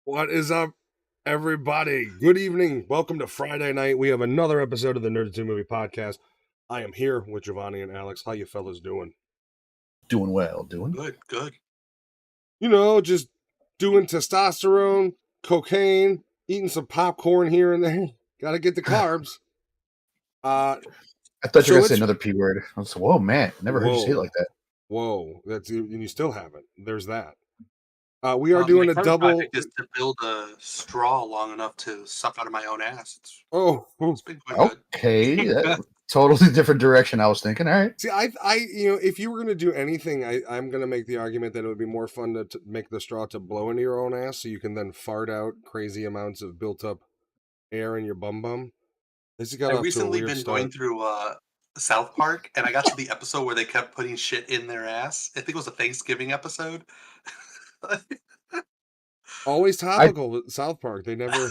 What is up, everybody? Good evening. Welcome to Friday night. We have another episode of the Nerd 2 Movie Podcast. I am here with Giovanni and Alex. How you fellas doing? Doing well, doing good. You know, just doing testosterone, cocaine, eating some popcorn here and there. Gotta get the carbs. I thought you so were gonna say it's- another P word. I was like, whoa, man, never heard you say it like that. Whoa, that's and you still haven't. There's that. We are doing my a current double. project is to build a straw long enough to suck out of my own ass. It's been quite good. Okay, that, totally different direction I was thinking. All right. See, if you were gonna do anything, I'm gonna make the argument that it would be more fun to make the straw to blow into your own ass, so you can then fart out crazy amounts of built up air in your bum. This has got I've off to a recently weird been start. going through South Park, and I got to the episode where they kept putting shit in their ass. I think it was a Thanksgiving episode. Always topical with South Park. They never.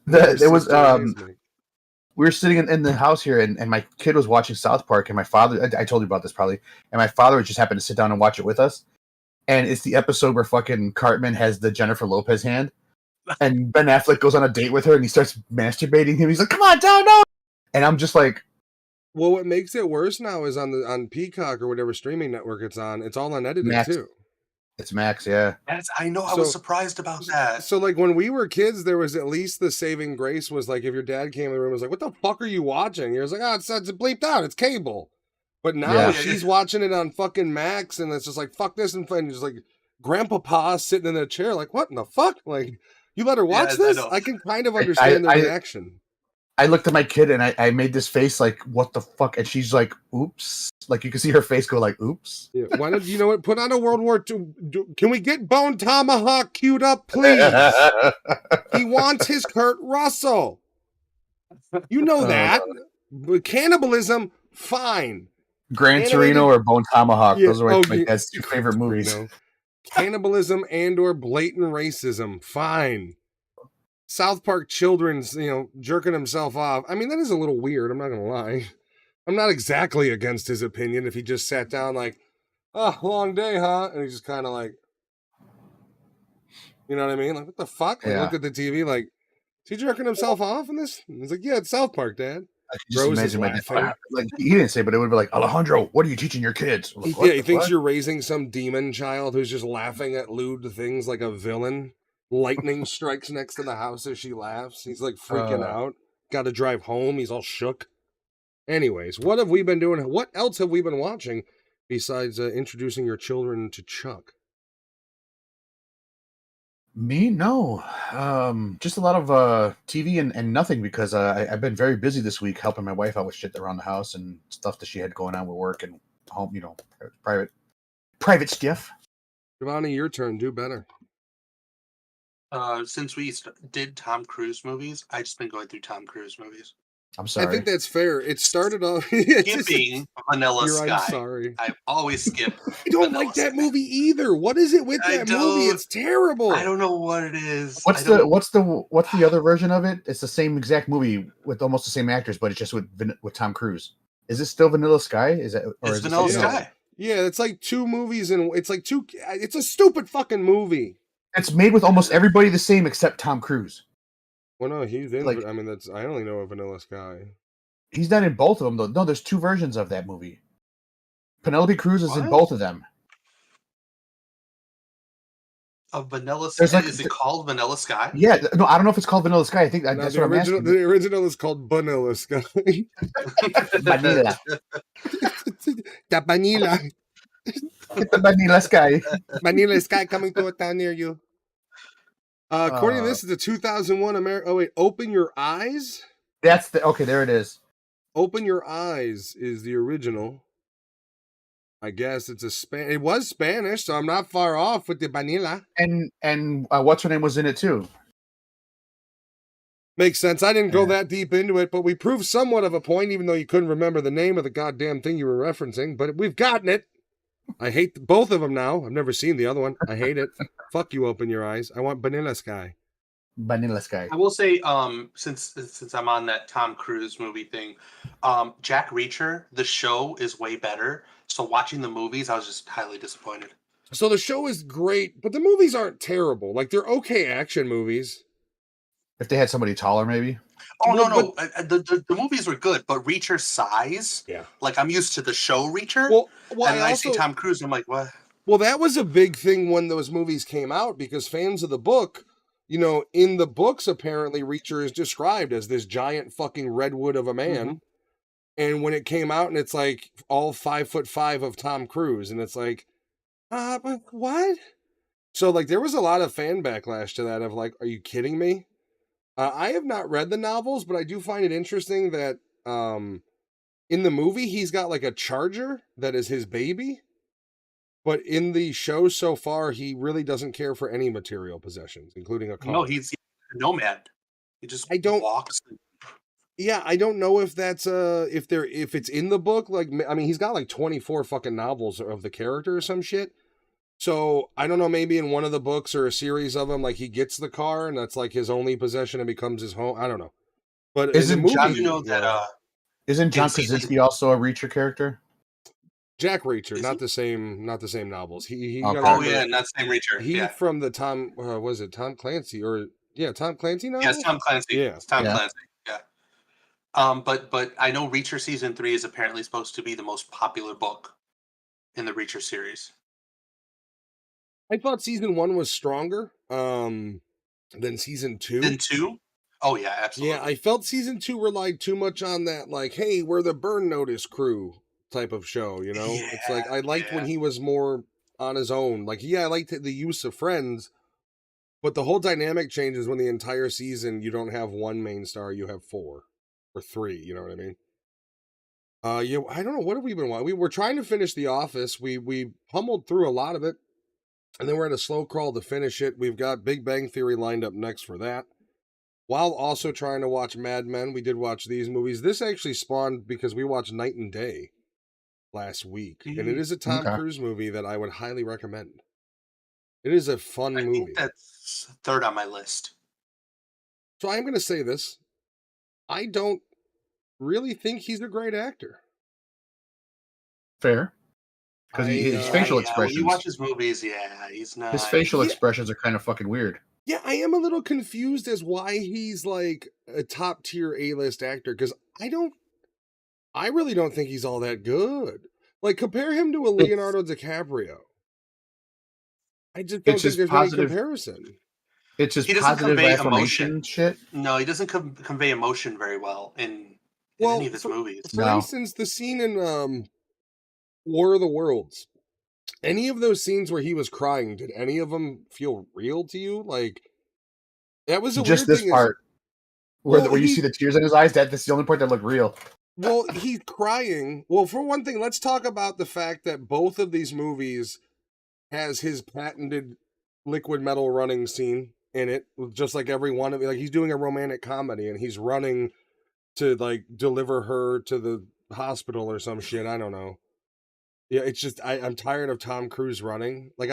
There was me. we were sitting in the house here, and my kid was watching South Park, and my father, I told you about this probably, and my father just happened to sit down and watch it with us. And it's the episode where fucking Cartman has the Jennifer Lopez hand, and Ben Affleck goes on a date with her, and he starts masturbating him. He's like, "Come on, down, no!" And I'm just like, well, what makes it worse now is on Peacock or whatever streaming network it's on. It's all unedited Max. too. It's Max, yeah. I know. I was surprised about that. So, like, when we were kids, there was at least the saving grace was like if your dad came in the room and was like, "What the fuck are you watching?" You're like, "Oh, it's bleeped out. It's cable." But now Yeah. she's watching it on fucking Max, and it's just like, "Fuck this," and just like Grandpa Pa sitting in a chair, like, "What in the fuck?" Like, you let her watch this? I can kind of understand the reaction. I looked at my kid and I made this face like, what the fuck? And she's like, oops. Like, you can see her face go like, oops. Yeah. Why don't you know what? Put on a World War II. Can we get Bone Tomahawk queued up, please? He wants his Kurt Russell. You know that. But cannibalism, fine. Gran Torino or Bone Tomahawk. Yeah. Those are my dad's two favorite movies. Cannibalism and or blatant racism, fine. South Park children's, jerking himself off. I mean, that is a little weird. I'm not going to lie. I'm not exactly against his opinion if he just sat down like, "Oh, long day, huh?" And he's just kind of like, you know what I mean? Like, what the fuck? Like, looked at the TV like, is he jerking himself off in this? And he's like, "Yeah, it's South Park, Dad." I can just imagine my dad. Like, he didn't say, but it would be like, "Alejandro, what are you teaching your kids?" Like, he thinks you're raising some demon child who's just laughing at lewd things like a villain. Lightning strikes next to the house as she laughs. He's like freaking out. Got to drive home. He's all shook. Anyways, what have we been doing? What else have we been watching besides introducing your children to Chuck? Me? No. Just a lot of TV and nothing because I've been very busy this week helping my wife out with shit around the house and stuff that she had going on with work and home, private stuff. Giovanni, your turn. Do better. Since we did Tom Cruise movies, I've just been going through Tom Cruise movies. I'm sorry. I think that's fair. It started off skipping Vanilla Sky. I'm sorry. I always skip. I don't like that movie either. What is it with that movie? It's terrible. I don't know what it is. What's the other version of it? It's the same exact movie with almost the same actors, but it's just with Tom Cruise. Is it still Vanilla Sky? Is it? It's Vanilla Sky. Yeah, it's like two movies and it's like two. It's a stupid fucking movie. It's made with almost everybody the same except Tom Cruise. Well, no, he's in. I mean, I only know of Vanilla Sky. He's not in both of them though. No, there's two versions of that movie. Penelope Cruz is in both of them. Of Vanilla Sky? Is it called Vanilla Sky? Yeah, no, I don't know if it's called Vanilla Sky. I think that's what I'm asking. The original is called Vanilla Sky. Vanilla. The Vanilla. Get the Vanilla Sky. Vanilla Sky coming to a town near you. According to this, it's a 2001 American. Oh wait, Open Your Eyes. Okay. There it is. Open Your Eyes is the original. I guess it's it was Spanish, so I'm not far off with the Vanilla. And what's her name was in it too. Makes sense. I didn't go that deep into it, but we proved somewhat of a point, even though you couldn't remember the name of the goddamn thing you were referencing. But we've gotten it. I hate both of them now. I've never seen the other one. I hate it. Fuck you, Open Your Eyes. I want Vanilla Sky. Vanilla Sky. I will say, since I'm on that Tom Cruise movie thing, Jack Reacher, the show is way better. So watching the movies, I was just highly disappointed. So the show is great, but the movies aren't terrible. Like they're okay action movies. If they had somebody taller, maybe. Oh Well, no, the movies were good, but Reacher's size. Yeah. Like I'm used to the show Reacher, Well, and then I see Tom Cruise. I'm like, what? Well, that was a big thing when those movies came out because fans of the book, you know, in the books, apparently Reacher is described as this giant fucking redwood of a man. Mm-hmm. And when it came out and it's like all 5'5" of Tom Cruise, and it's like, but what? So like there was a lot of fan backlash to that of like, are you kidding me? I have not read the novels, but I do find it interesting that in the movie he's got like a charger that is his baby. But in the show so far, he really doesn't care for any material possessions, including a car. No, he's a nomad. He just walks. Yeah, I don't know if that's if it's in the book. Like, I mean, he's got like 24 fucking novels of the character or some shit. So I don't know. Maybe in one of the books or a series of them, like he gets the car and that's like his only possession and becomes his home. I don't know. But isn't John? You know that? Isn't John Krasinski also a Reacher character? Jack Reacher, not the same novels. He not the same Reacher. He from the Tom was it Tom Clancy or Tom Clancy novel? Yes, Tom Clancy. Yeah, it's Tom Clancy. Yeah. But I know Reacher season 3 is apparently supposed to be the most popular book in the Reacher series. I thought season 1 was stronger than season 2. Than 2? Oh yeah, absolutely. Yeah, I felt season 2 relied too much on that, like, hey, we're the Burn Notice crew type of show, you know? Yeah, it's like I liked when he was more on his own. Like, yeah, I liked the use of friends, but the whole dynamic changes when the entire season you don't have one main star, you have 4 or 3, you know what I mean? Yeah, I don't know, what have we been watching? We were trying to finish The Office. We pummeled through a lot of it, and then we're at a slow crawl to finish it. We've got Big Bang Theory lined up next for that. While also trying to watch Mad Men, we did watch these movies. This actually spawned because we watched Night and Day last week, and it is a Tom Cruise movie that I would highly recommend. It is a fun movie. I think that's third on my list. So I'm going to say this. I don't really think he's a great actor. Fair. Because his facial expressions. When you watch his movies, he's not. His facial expressions are kind of fucking weird. Yeah, I am a little confused as why he's like a top tier A-list actor, because I really don't think he's all that good. Like, compare him to a Leonardo DiCaprio. I just don't think there's any comparison. It's just positive affirmation shit. No, he doesn't convey emotion very well in any of his movies. For instance, the scene in War of the Worlds. Any of those scenes where he was crying, did any of them feel real to you? Like, that was a just weird this part where you see the tears in his eyes. That's the only part that looked real. Well, he's crying. Well, for one thing, let's talk about the fact that both of these movies has his patented liquid metal running scene in it, just like every one of it. Like, he's doing a romantic comedy and he's running to like deliver her to the hospital or some shit. I don't know. Yeah, it's just I'm tired of Tom Cruise running. Like,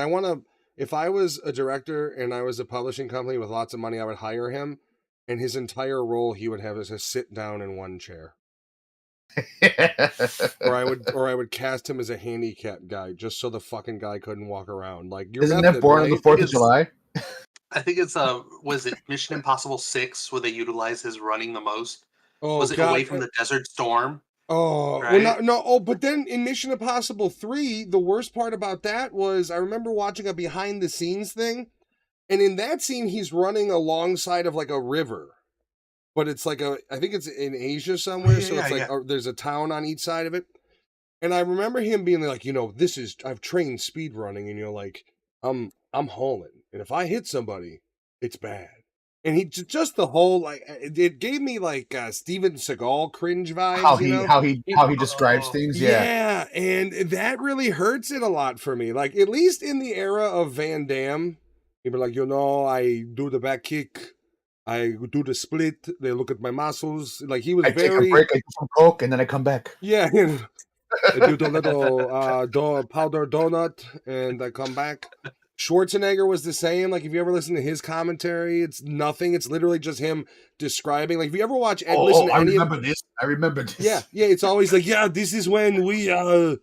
if I was a director and I was a publishing company with lots of money, I would hire him, and his entire role he would have is to sit down in one chair. or I would cast him as a handicap guy just so the fucking guy couldn't walk around. Like, isn't that born on the 4th of July? I think it's was it Mission Impossible 6 where they utilize his running the most? Oh, was it Away from the Desert Storm? Oh, right? Well, no. Oh, but then in Mission Impossible 3, the worst part about that was I remember watching a behind the scenes thing, and in that scene he's running alongside of like a river, but it's like I think it's in Asia somewhere, there's a town on each side of it, and I remember him being like, I've trained speed running, and like I'm hauling, and if I hit somebody, it's bad. And he just the whole like it gave me like Steven Seagal cringe vibes. How he describes things. Yeah, and that really hurts it a lot for me. Like, at least in the era of Van Damme, he'd be like, I do the back kick, I do the split. They look at my muscles. Like, he was take a break, I do some coke, and then I come back. Yeah, I do the little powder donut, and I come back. Schwarzenegger was the same. Like, if you ever listen to his commentary, it's nothing. It's literally just him describing. Like, if you ever watch and listen to I remember this. Yeah. It's always like, this is when we the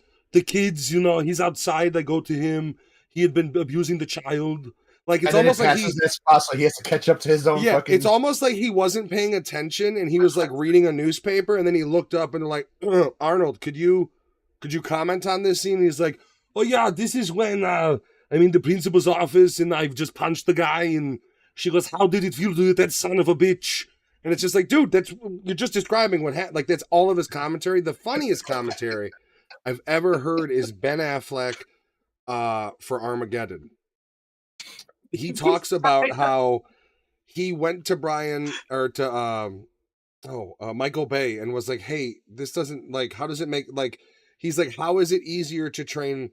kids, he's outside. I go to him. he had been abusing the child. Like it's and then almost it like passes that spot, so he has to catch up to his own fucking. it's almost like he wasn't paying attention and he was like reading a newspaper and then he looked up and they're like, Arnold, could you comment on this scene? And he's like, oh yeah, this is when I'm in the principal's office and I've just punched the guy and she goes, how did it feel to hit that son of a bitch? And it's just like, dude, you're just describing what happened. Like that's all of his commentary. The funniest commentary I've ever heard is Ben Affleck for Armageddon. He talks about how he went to Michael Bay and was like, hey, this doesn't like, how does it make, like, he's like, how is it easier to train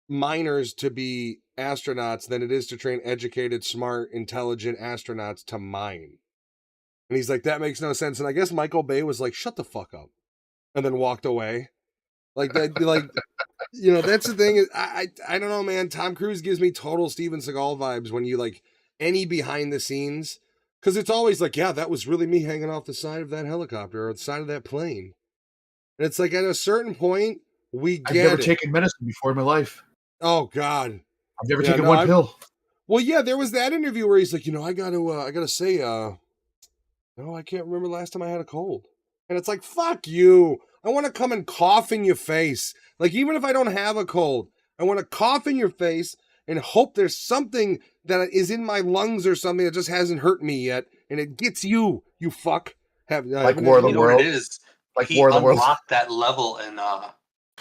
minors to be astronauts than it is to train educated, smart, intelligent astronauts to mine? And he's like, that makes no sense. And I guess Michael Bay was like, shut the fuck up. And then walked away. Like that, like, you know, that's the thing. I don't know, man. Tom Cruise gives me total Steven Seagal vibes when you like any behind the scenes. Because it's always like, yeah, that was really me hanging off the side of that helicopter or the side of that plane. And it's like at a certain point, I've never taken medicine before in my life. Oh, God. I've never taken one pill. Well, yeah, there was that interview where he's like, you know, I gotta say, no, I can't remember the last time I had a cold. And it's like, fuck you. I want to come and cough in your face. Like, even if I don't have a cold, I want to cough in your face and hope there's something that is in my lungs or something that just hasn't hurt me yet. And it gets you, you fuck. Like War of the World? It is. Like War of the World? He unlocked that level in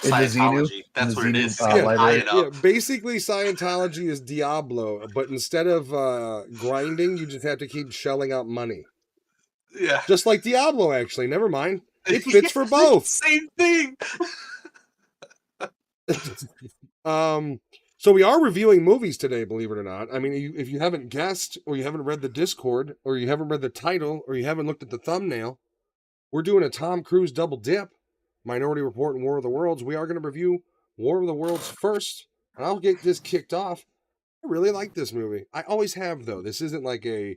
Scientology. That's what it is. Basically, Scientology is Diablo, but instead of grinding, you just have to keep shelling out money. Yeah. Just like Diablo, actually. Never mind. It fits for both. Same thing. So we are reviewing movies today, believe it or not. I mean, if you haven't guessed, or you haven't read the Discord, or you haven't read the title, or you haven't looked at the thumbnail, we're doing a Tom Cruise double dip. Minority Report and War of the Worlds. We are going to review War of the Worlds first, and I'll get this kicked off. I really like this movie. I always have, though. This isn't like I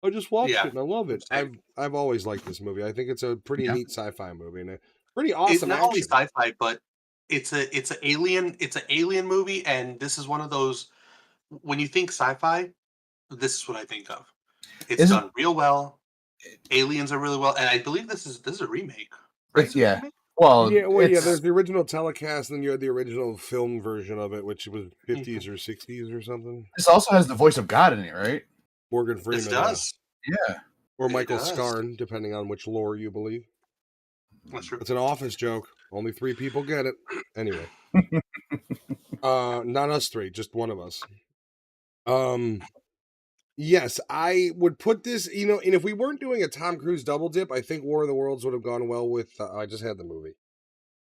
just watched it and I love it. I've always liked this movie. I think it's a pretty neat sci-fi movie and a pretty awesome. It's not only sci-fi, but it's an alien movie, and this is one of those. When you think sci-fi, this is what I think of. It's done real well. Aliens are really well, and I believe this is a remake. Right? Yeah. Well, there's the original telecast, and then you had the original film version of it, which was 50s or 60s or something. This also has the voice of God in it, right? Morgan Freeman. This does. Yeah. Or Michael Scarn, depending on which lore you believe. That's true. It's an Office joke. Only 3 people get it. Anyway. Not us 3, just one of us. Yes, I would put this, you know, and if we weren't doing a Tom Cruise double dip, I think War of the Worlds would have gone well with, I just had the movie.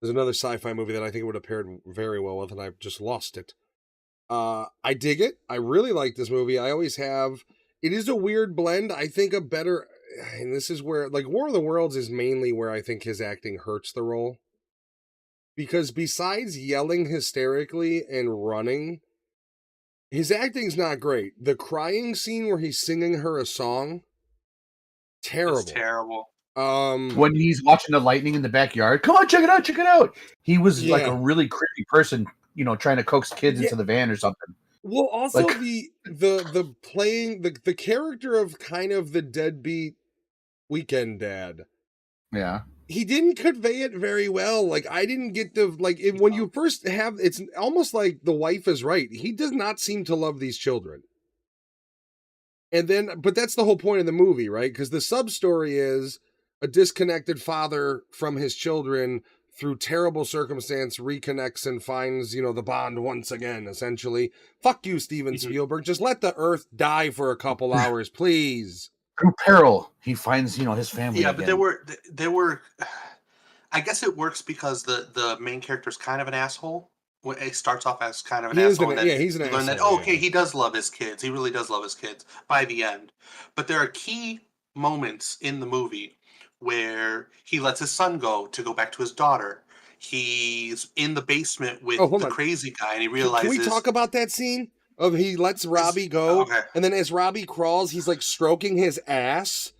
There's another sci-fi movie that I think would have paired very well with, and I've just lost it. I dig it. I really like this movie. I always have. It is a weird blend. I think a better, and this is where, like, War of the Worlds is mainly where I think his acting hurts the role. Because besides yelling hysterically and running, his acting's not great. The crying scene where he's singing her a song, terrible. It's terrible. When he's watching the lightning in the backyard, come on, check it out. He was like a really creepy person, you know, trying to coax kids into the van or something. Well, also like, the playing the character of kind of the deadbeat weekend dad. Yeah. He didn't convey it very well. Like, I didn't get the, like, when you first have, it's almost like the wife is right. He does not seem to love these children. And then, but that's the whole point of the movie, right? Because the sub-story is a disconnected father from his children through terrible circumstance reconnects and finds, you know, the bond once again, essentially. Fuck you, Steven Spielberg. Just let the earth die for a couple hours, please. Through peril, he finds, you know, his family. Yeah, again. but there were. I guess it works because the main character is kind of an asshole. It starts off as kind of an asshole. He's an asshole. That, okay, he does love his kids. He really does love his kids by the end. But there are key moments in the movie where he lets his son go back to his daughter. He's in the basement with the crazy guy, and he realizes. Can we talk about that scene? Of he lets Robbie go, and then as Robbie crawls, he's like stroking his ass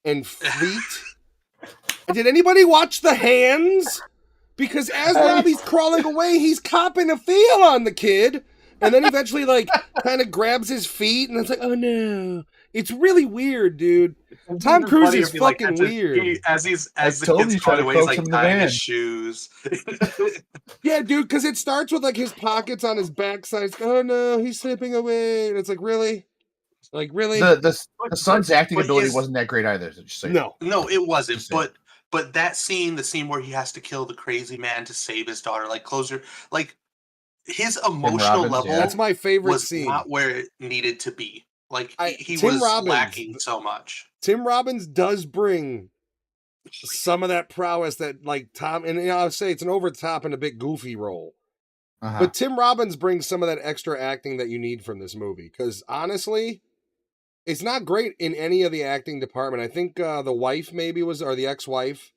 and feet. Did anybody watch the hands? Because as Robbie's crawling away, he's copping a feel on the kid, And then eventually, like, kind of grabs his feet, and it's like, oh no. It's really weird, dude. Tom Cruise is fucking weird. As the told kid's you, try going to away, he's coax like him in the tying van. his shoes. Yeah, dude, because it starts with, like, his pockets on his backside. It's like, oh no, he's slipping away. And it's like, really? Like, really? The son's acting but ability his- wasn't that great either. Just saying. No. No, it wasn't. Just saying. But that scene, the scene where he has to kill the crazy man to save his daughter, like closer, like his emotional Robbins, level yeah. That's my favorite was scene. not where it needed to be. Like he Tim was Robbins, lacking so much. Tim Robbins does bring some of that prowess that, like, Tom, and I'll say it's an over the top and a bit goofy role. Uh-huh. But Tim Robbins brings some of that extra acting that you need from this movie. Because honestly, it's not great in any of the acting department. I think the wife maybe was, or the ex-wife,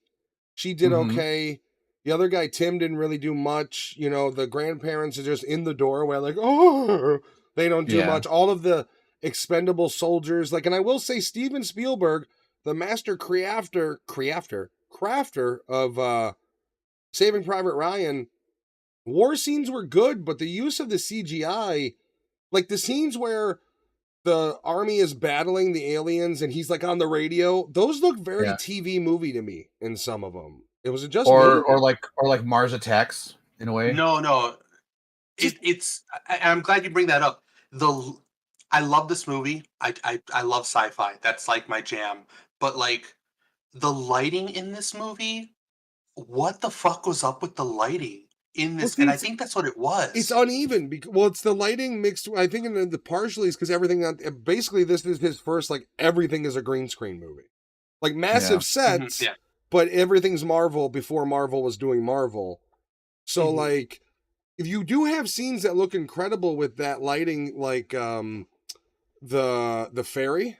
she did Mhm. okay. The other guy, Tim, didn't really do much. You know, the grandparents are just in the doorway, like, oh, they don't do Yeah. much. All of the expendable soldiers, like, and I will say Steven Spielberg, the master crafter of Saving Private Ryan, war scenes were good, but the use of the CGI, like the scenes where the army is battling the aliens and he's like on the radio, those look very Yeah. TV movie to me in some of them. It was just or me? like Mars Attacks in a way. No. I'm glad you bring that up. I love this movie. I love sci-fi. That's like my jam. But like the lighting in this movie, what the fuck was up with the lighting in this? Well, see, and I think that's what it was. It's uneven because, well, it's the lighting mixed. I think in the partially is because everything. Basically, this is his first, like, everything is a green screen movie, like massive sets, Yeah. but everything's Marvel before Marvel was doing Marvel. So Mhm. like, if you do have scenes that look incredible with that lighting, like the ferry.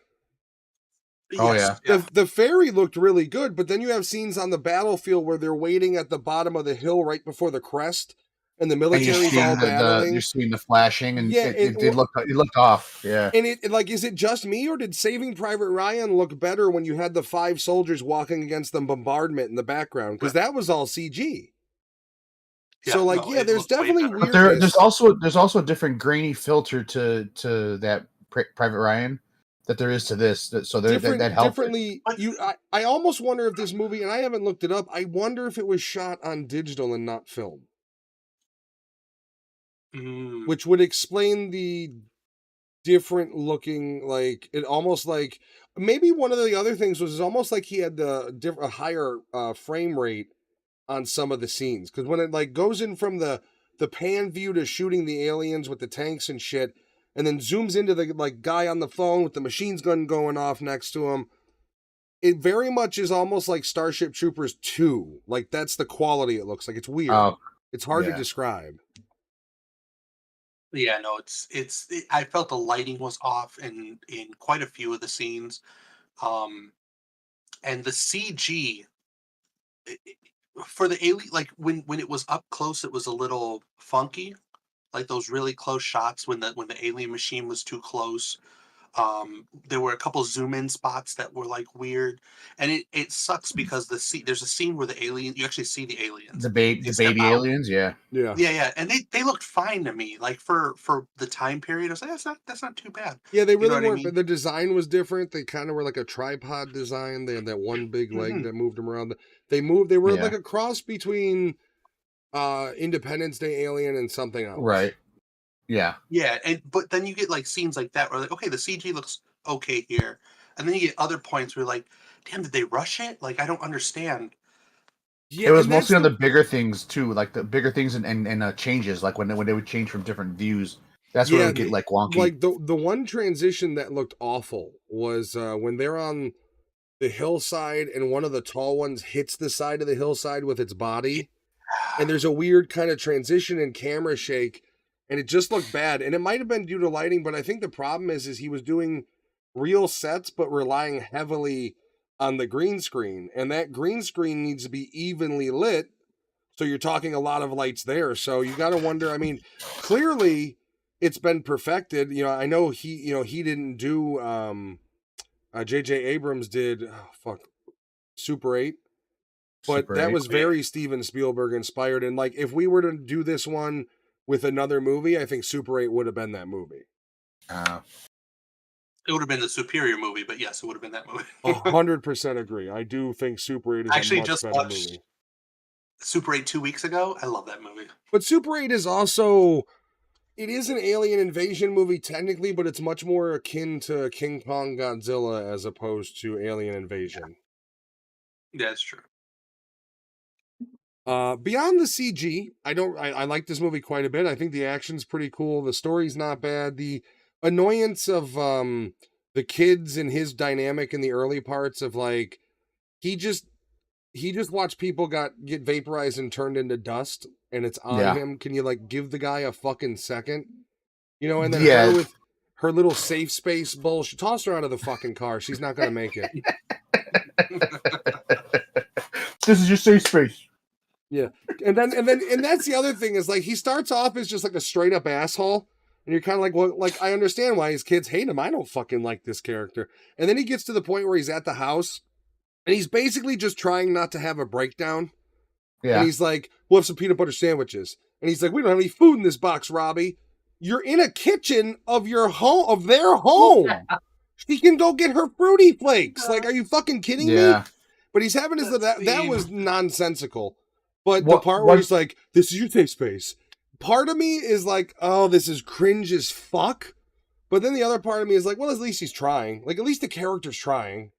Oh, Yes, The ferry looked really good, but then you have scenes on the battlefield where they're waiting at the bottom of the hill right before the crest, and the And you're military's seeing all battling. you're seeing the flashing, and Yeah, it looked off. Yeah. And it, like, is it just me, or did Saving Private Ryan look better when you had the 5 soldiers walking against the bombardment in the background? Because that was all CG. So, like, no, yeah, it there's looked way definitely better. But weirdness. there's also a different grainy filter to that Private Ryan that there is to this. So that helps. Differently, I almost wonder if this movie, and I haven't looked it up, I wonder if it was shot on digital and not film, which would explain the different looking, like, it almost like, maybe one of the other things was, it's almost like he had a higher frame rate on some of the scenes, because when it, like, goes in from the pan view to shooting the aliens with the tanks and shit, and then zooms into the, like, guy on the phone with the machine gun going off next to him, it very much is almost like Starship Troopers 2. Like, that's the quality it looks like. It's weird. It's hard to yeah. describe. Yeah, no, I felt the lighting was off in quite a few of the scenes, and the CG for the alien, like when it was up close, it was a little funky, like those really close shots when the alien machine was too close. There were a couple zoom in spots that were like weird, and it sucks because there's a scene where you actually see the aliens, The They baby step out. aliens, yeah. Yeah, and they looked fine to me. Like for the time period, I was like, that's not too bad. Yeah, they You know really what I weren't. mean? But the design was different. They kind of were like a tripod design. They had that one big leg that moved them around. They were Yeah. like a cross between Independence Day Alien and something else. Right. Yeah. Yeah, but then you get like scenes like that where like, okay, the CG looks okay here, and then you get other points where like, damn, did they rush it? Like I don't understand. Yeah, It was and that's mostly on the bigger things too, like the bigger things and changes, like when they would change from different views. That's where it would get like wonky. Like the one transition that looked awful was when they're on the hillside and one of the tall ones hits the side of the hillside with its body, and there's a weird kind of transition and camera shake, and it just looked bad. And it might have been due to lighting, but I think the problem is he was doing real sets but relying heavily on the green screen, and that green screen needs to be evenly lit, so you're talking a lot of lights there. So you got to wonder, I mean, clearly it's been perfected. You know, I know he didn't do J.J. Abrams did Super 8, but Super that 8. was very Steven Spielberg inspired. And like, if we were to do this one with another movie, I think Super 8 would have been that movie. It would have been the superior movie, but yes, it would have been that movie. 100% agree. I do think Super 8 is Actually, a much just better watched movie. Super 8 2 weeks ago. I love that movie. But Super 8 is also, it is an alien invasion movie technically, but it's much more akin to King Kong Godzilla as opposed to Alien Invasion. Yeah, it's true. Beyond the CG, I like this movie quite a bit. I think the action's pretty cool. The story's not bad. The annoyance of the kids and his dynamic in the early parts of like he just watched people get vaporized and turned into dust, and it's on him. Can you like give the guy a fucking second? You know, and then her with her little safe space bullshit. Toss her out of the fucking car. She's not gonna make it. This is your safe space. Yeah. And that's the other thing is like he starts off as just like a straight up asshole. And you're kind of like, well, like I understand why his kids hate him. I don't fucking like this character. And then he gets to the point where he's at the house and he's basically just trying not to have a breakdown. Yeah. And he's like, we'll have some peanut butter sandwiches. And he's like, we don't have any food in this box, Robbie. You're in a kitchen of your home, of their home. She can go get her Fruity Flakes. Like, are you fucking kidding me? But he's having his, that was nonsensical. But the part where he's like, this is your safe space. Part of me is like, oh, this is cringe as fuck. But then the other part of me is like, well, at least he's trying. Like, at least the character's trying.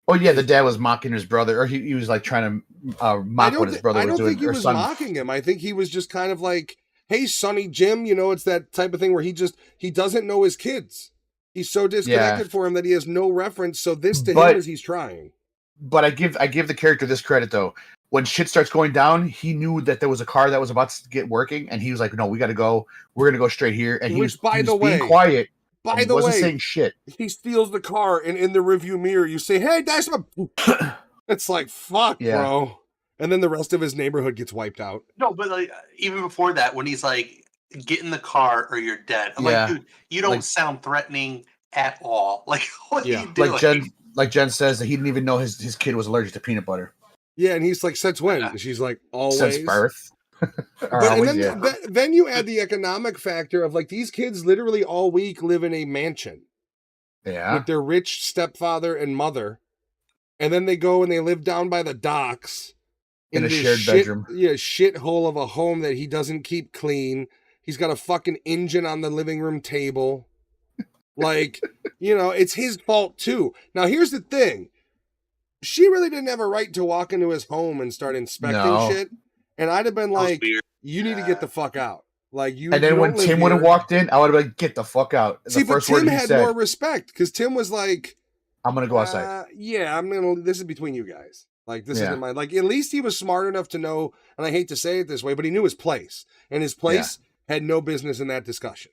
Oh, yeah, the dad was mocking his brother. Or he was like trying to mock what his brother was doing. I don't think he was mocking him. I think he was just kind of like, hey, Sonny Jim, you know, it's that type of thing where he doesn't know his kids. He's so disconnected for him that he has no reference. So this to him is he's trying. But I give the character this credit, though. When shit starts going down, he knew that there was a car that was about to get working, and he was like, "No, we got to go. We're gonna go straight here." And he was being quiet. By the way, wasn't saying shit. He steals the car, and in the rearview mirror, you say, "Hey, that's my." It's like fuck, bro. And then the rest of his neighborhood gets wiped out. No, but like even before that, when he's like, "Get in the car, or you're dead." I'm like, dude, you don't sound threatening at all. Like, what are you doing? Like Jen says that he didn't even know his kid was allergic to peanut butter. Yeah, and he's like, since when? And she's like, always. Since birth. Then you add the economic factor of like these kids literally all week live in a mansion. Yeah. With their rich stepfather and mother. And then they go and they live down by the docks. In a shared bedroom. Yeah, shithole of a home that he doesn't keep clean. He's got a fucking engine on the living room table. Like, you know, it's his fault too. Now, here's the thing. She really didn't have a right to walk into his home and start inspecting shit. And I'd have been like, you need to get the fuck out. Like you. And then when Tim would have walked in, I would have been like, get the fuck out. See, but Tim had more respect because Tim was like, I'm going to go outside. Yeah, this is between you guys. Like, this isn't my, like, at least he was smart enough to know, and I hate to say it this way, but he knew his place. And his place had no business in that discussion.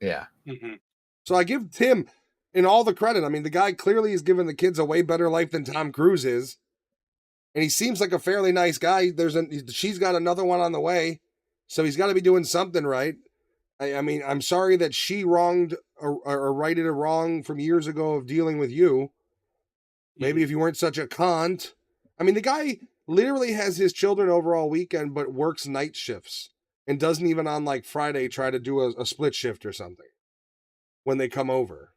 Yeah. Mm-hmm. So I give Tim in all the credit. I mean, the guy clearly is giving the kids a way better life than Tom Cruise is. And he seems like a fairly nice guy. She's got another one on the way. So he's got to be doing something right. I mean, I'm sorry that she wronged or righted a wrong from years ago of dealing with you. Maybe if you weren't such a cunt. I mean, the guy literally has his children over all weekend, but works night shifts and doesn't even on like Friday try to do a split shift or something when they come over.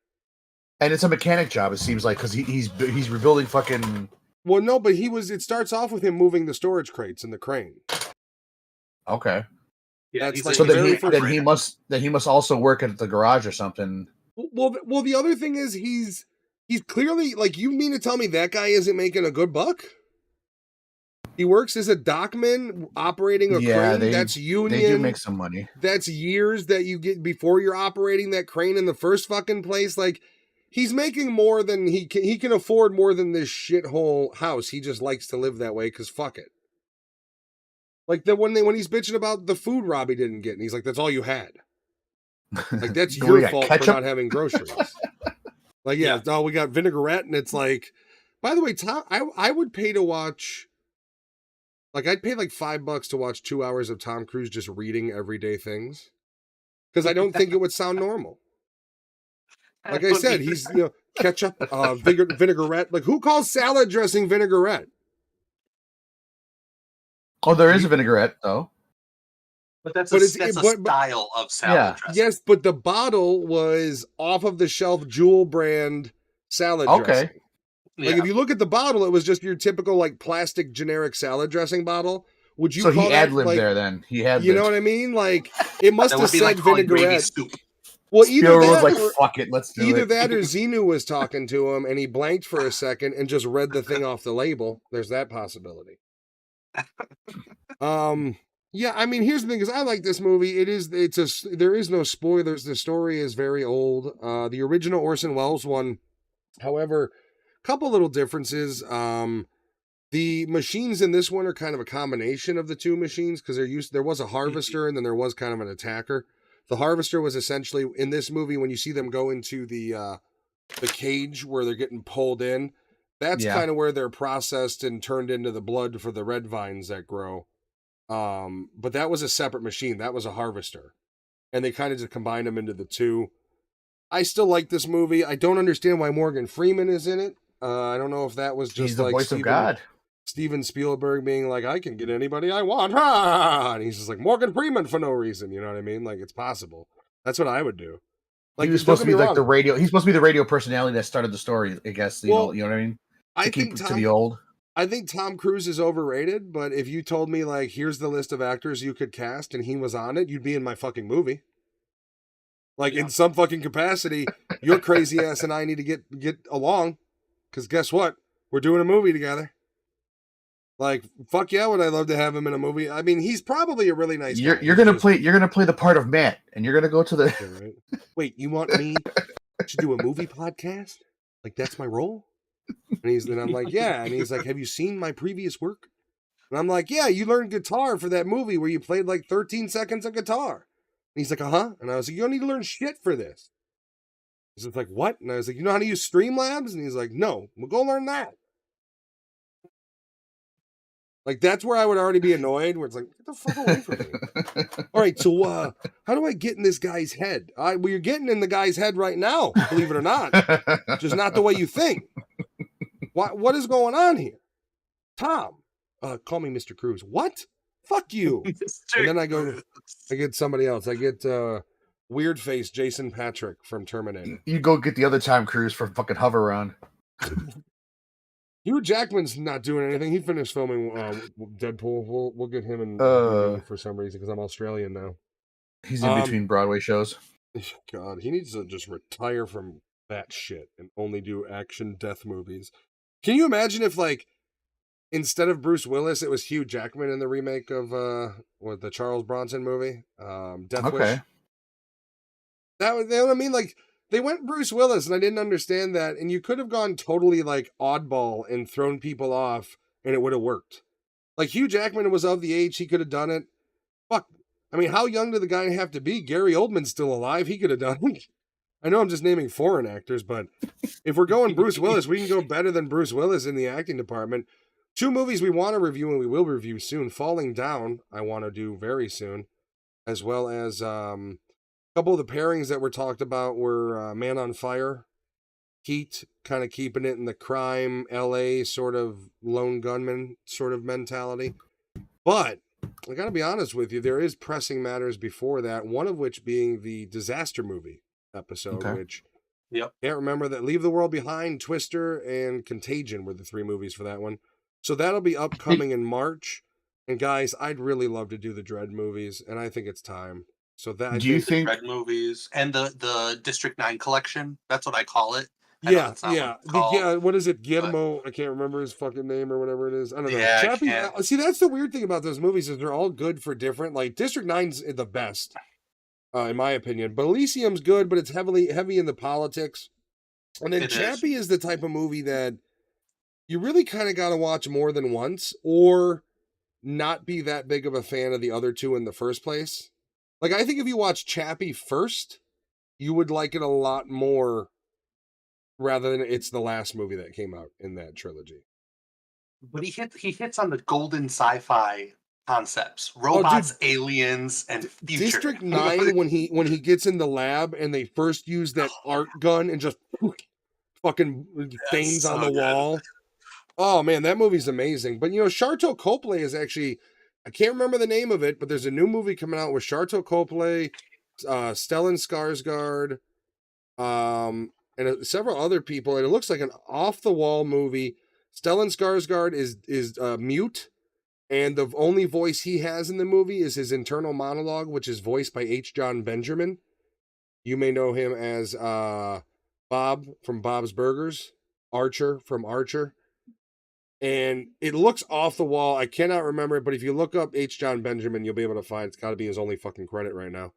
And it's a mechanic job, it seems like, because he's rebuilding fucking. Well, no, but it starts off with him moving the storage crates in the crane. Okay. Yeah, that's like so then he must also work at the garage or something. Well, the other thing is he's clearly like, you mean to tell me that guy isn't making a good buck? He works as a dockman operating a crane. That's union. They do make some money. That's years that you get before you're operating that crane in the first fucking place. Like, he's making more than he can afford more than this shithole house. He just likes to live that way because fuck it. Like when he's bitching about the food Robbie didn't get, and he's like, "That's all you had." Like that's your fault for not having groceries. Like, we got vinaigrette, and it's like, by the way, Tom, I would pay to watch. Like, I'd pay like $5 to watch 2 hours of Tom Cruise just reading everyday things, because I don't think it would sound normal. Like I said, he's ketchup, vinaigrette. Like, who calls salad dressing vinaigrette? Oh, there is a vinaigrette though. But that's But it's that's a but style of salad Yeah. dressing. yes, but the bottle was off of the shelf Jewel brand salad Okay. dressing. Like Yeah. if you look at the bottle, it was just your typical like plastic generic salad dressing bottle. Would you So call he that ad-libbed like there then. He had you know what I mean? Like it must That have would be said like calling gravy vinaigrette. soup. Well, either Spielberg was that like, or fuck it, let's do either it. that or Xenu was talking to him and he blanked for a second and just read the thing off the label. There's that possibility. Yeah, I mean, here's the thing: is I like this movie. There is no spoilers. The story is very old. The original Orson Welles one, however, couple little differences. The machines in this one are kind of a combination of the two machines because there was a harvester and then there was kind of an attacker. The harvester was essentially in this movie when you see them go into the cage where they're getting pulled in. That's Yeah. kind of where they're processed and turned into the blood for the red vines that grow. But that was a separate machine. That was a harvester. And they kind of just combined them into the two. I still like this movie. I don't understand why Morgan Freeman is in it. I don't know if that was just He's the like voice of God. Steven Spielberg being like, I can get anybody I want. Ha! And he's just like, Morgan Freeman for no reason. You know what I mean? Like, it's possible. That's what I would do. Like, He was don't supposed to get be me like wrong. the radio. He's supposed to be the radio personality that started the story. I guess you know what I mean. I To keep think it to Tom, the old. I think Tom Cruise is overrated, but if you told me like here's the list of actors you could cast and he was on it, you'd be in my fucking movie. Like in some fucking capacity, your crazy ass and I need to get along, because guess what? We're doing a movie together. Like fuck yeah, would I love to have him in a movie? I mean, he's probably a really nice guy. You're gonna play the part of Matt, and you're gonna go to the. Yeah, right? Wait, you want me to do a movie podcast? Like that's my role? And I'm like, yeah. And he's like, have you seen my previous work? And I'm like, yeah, you learned guitar for that movie where you played like 13 seconds of guitar. And he's like, uh-huh. And I was like, you don't need to learn shit for this. He's just like, what? And I was like, you know how to use Streamlabs? And he's like, no, well, go learn that. Like, that's where I would already be annoyed, where it's like, get the fuck away from me. All right, so how do I get in this guy's head? Well, you're getting in the guy's head right now, believe it or not. Just not the way you think. What is going on here? Tom, call me Mr. Cruz. What? Fuck you. And then I get somebody else. I get weird face Jason Patrick from Terminator. You go get the other Tom Cruise for fucking hover around. Hugh Jackman's not doing anything. He finished filming Deadpool. We'll get him in for some reason because I'm Australian now. He's in between Broadway shows. God, he needs to just retire from that shit and only do action death movies. Can you imagine if, like, instead of Bruce Willis, it was Hugh Jackman in the remake of the Charles Bronson movie, Death Wish? That was, you know what I mean? Like, they went Bruce Willis, and I didn't understand that. And you could have gone totally like oddball and thrown people off, and it would have worked. Like Hugh Jackman was of the age he could have done it. Fuck, I mean, how young did the guy have to be? Gary Oldman's still alive. He could have done it. I know I'm just naming foreign actors, but if we're going Bruce Willis, we can go better than Bruce Willis in the acting department. 2 movies we want to review and we will review soon. Falling Down, I want to do very soon, as well as a couple of the pairings that were talked about were Man on Fire, Heat, kind of keeping it in the crime, LA sort of lone gunman sort of mentality. But I got to be honest with you, there is pressing matters before that, one of which being the disaster movie episode, which can't remember that. Leave the World Behind, Twister, and Contagion were the 3 movies for that one. So that'll be upcoming in March. And guys, I'd really love to do the Dredd movies, and I think it's time. So that do you think Dredd movies and the District 9 collection? That's what I call it. Yeah. What is it? Guillermo? I can't remember his fucking name or whatever it is. I don't know. Yeah, Chappie, see, that's the weird thing about those movies is they're all good for different. Like District 9's the best, in my opinion. But Elysium's good, but it's heavy in the politics. And then Chappie is the type of movie that you really kind of got to watch more than once, or not be that big of a fan of the other 2 in the first place. Like I think if you watch Chappie first, you would like it a lot more. Rather than it's the last movie that came out in that trilogy. But he hits on the golden sci-fi concepts: robots, aliens, and future. District 9 when he gets in the lab and they first use that art gun and just fucking stains on the wall. Oh man, that movie's amazing. But you know, Sharlto Copley is actually I can't remember the name of it, but there's a new movie coming out with Sharlto Copley, Stellan Skarsgård, and several other people, and it looks like an off-the-wall movie. Stellan Skarsgård is mute, and the only voice he has in the movie is his internal monologue, which is voiced by H. John Benjamin. You may know him as Bob from Bob's Burgers, Archer from Archer. And it looks off the wall. I cannot remember it, but if you look up H. John Benjamin, you'll be able to find it's got to be his only fucking credit right now.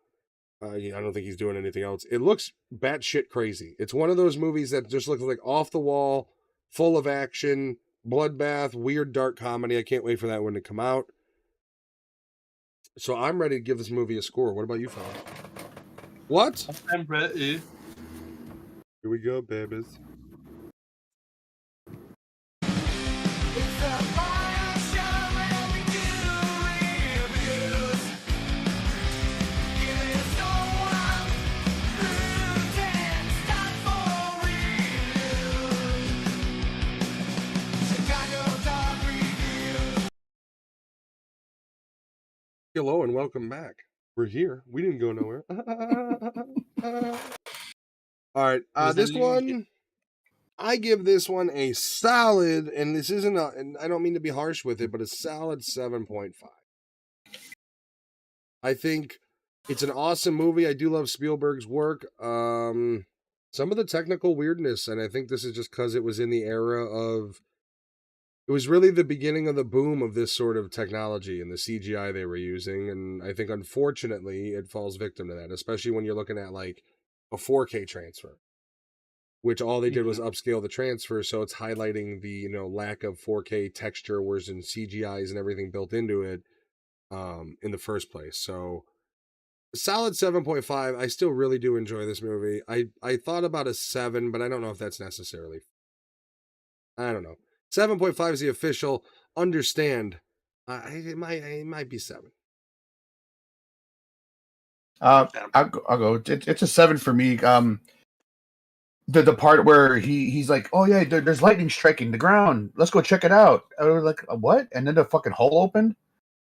I don't think he's doing anything else. It looks batshit crazy. It's one of those movies that just looks like off the wall, full of action, bloodbath, weird dark comedy. I can't wait for that one to come out. So I'm ready to give this movie a score. What about you, fella? What? I'm ready. Here we go, babies. Hello and welcome back. We're here. We didn't go nowhere. All right. This one, I give this one a solid, and this isn't and I don't mean to be harsh with it, but a solid 7.5. I think it's an awesome movie. I do love Spielberg's work. Some of the technical weirdness, and I think this is just because it was in the era of, it was really the beginning of the boom of this sort of technology and the CGI they were using. And I think, unfortunately, it falls victim to that, especially when you're looking at like a 4K transfer, which all they did was upscale the transfer. So it's highlighting the, lack of 4K texture, whereas in CGIs and everything built into it in the first place. So solid 7.5. I still really do enjoy this movie. I thought about a 7, but I don't know if that's necessarily. I don't know. 7.5 is the official. Understand. It might be 7. I'll go. It's a 7 for me. The part where he's like, oh yeah, there's lightning striking the ground. Let's go check it out. I was like, what? And then the fucking hole opened.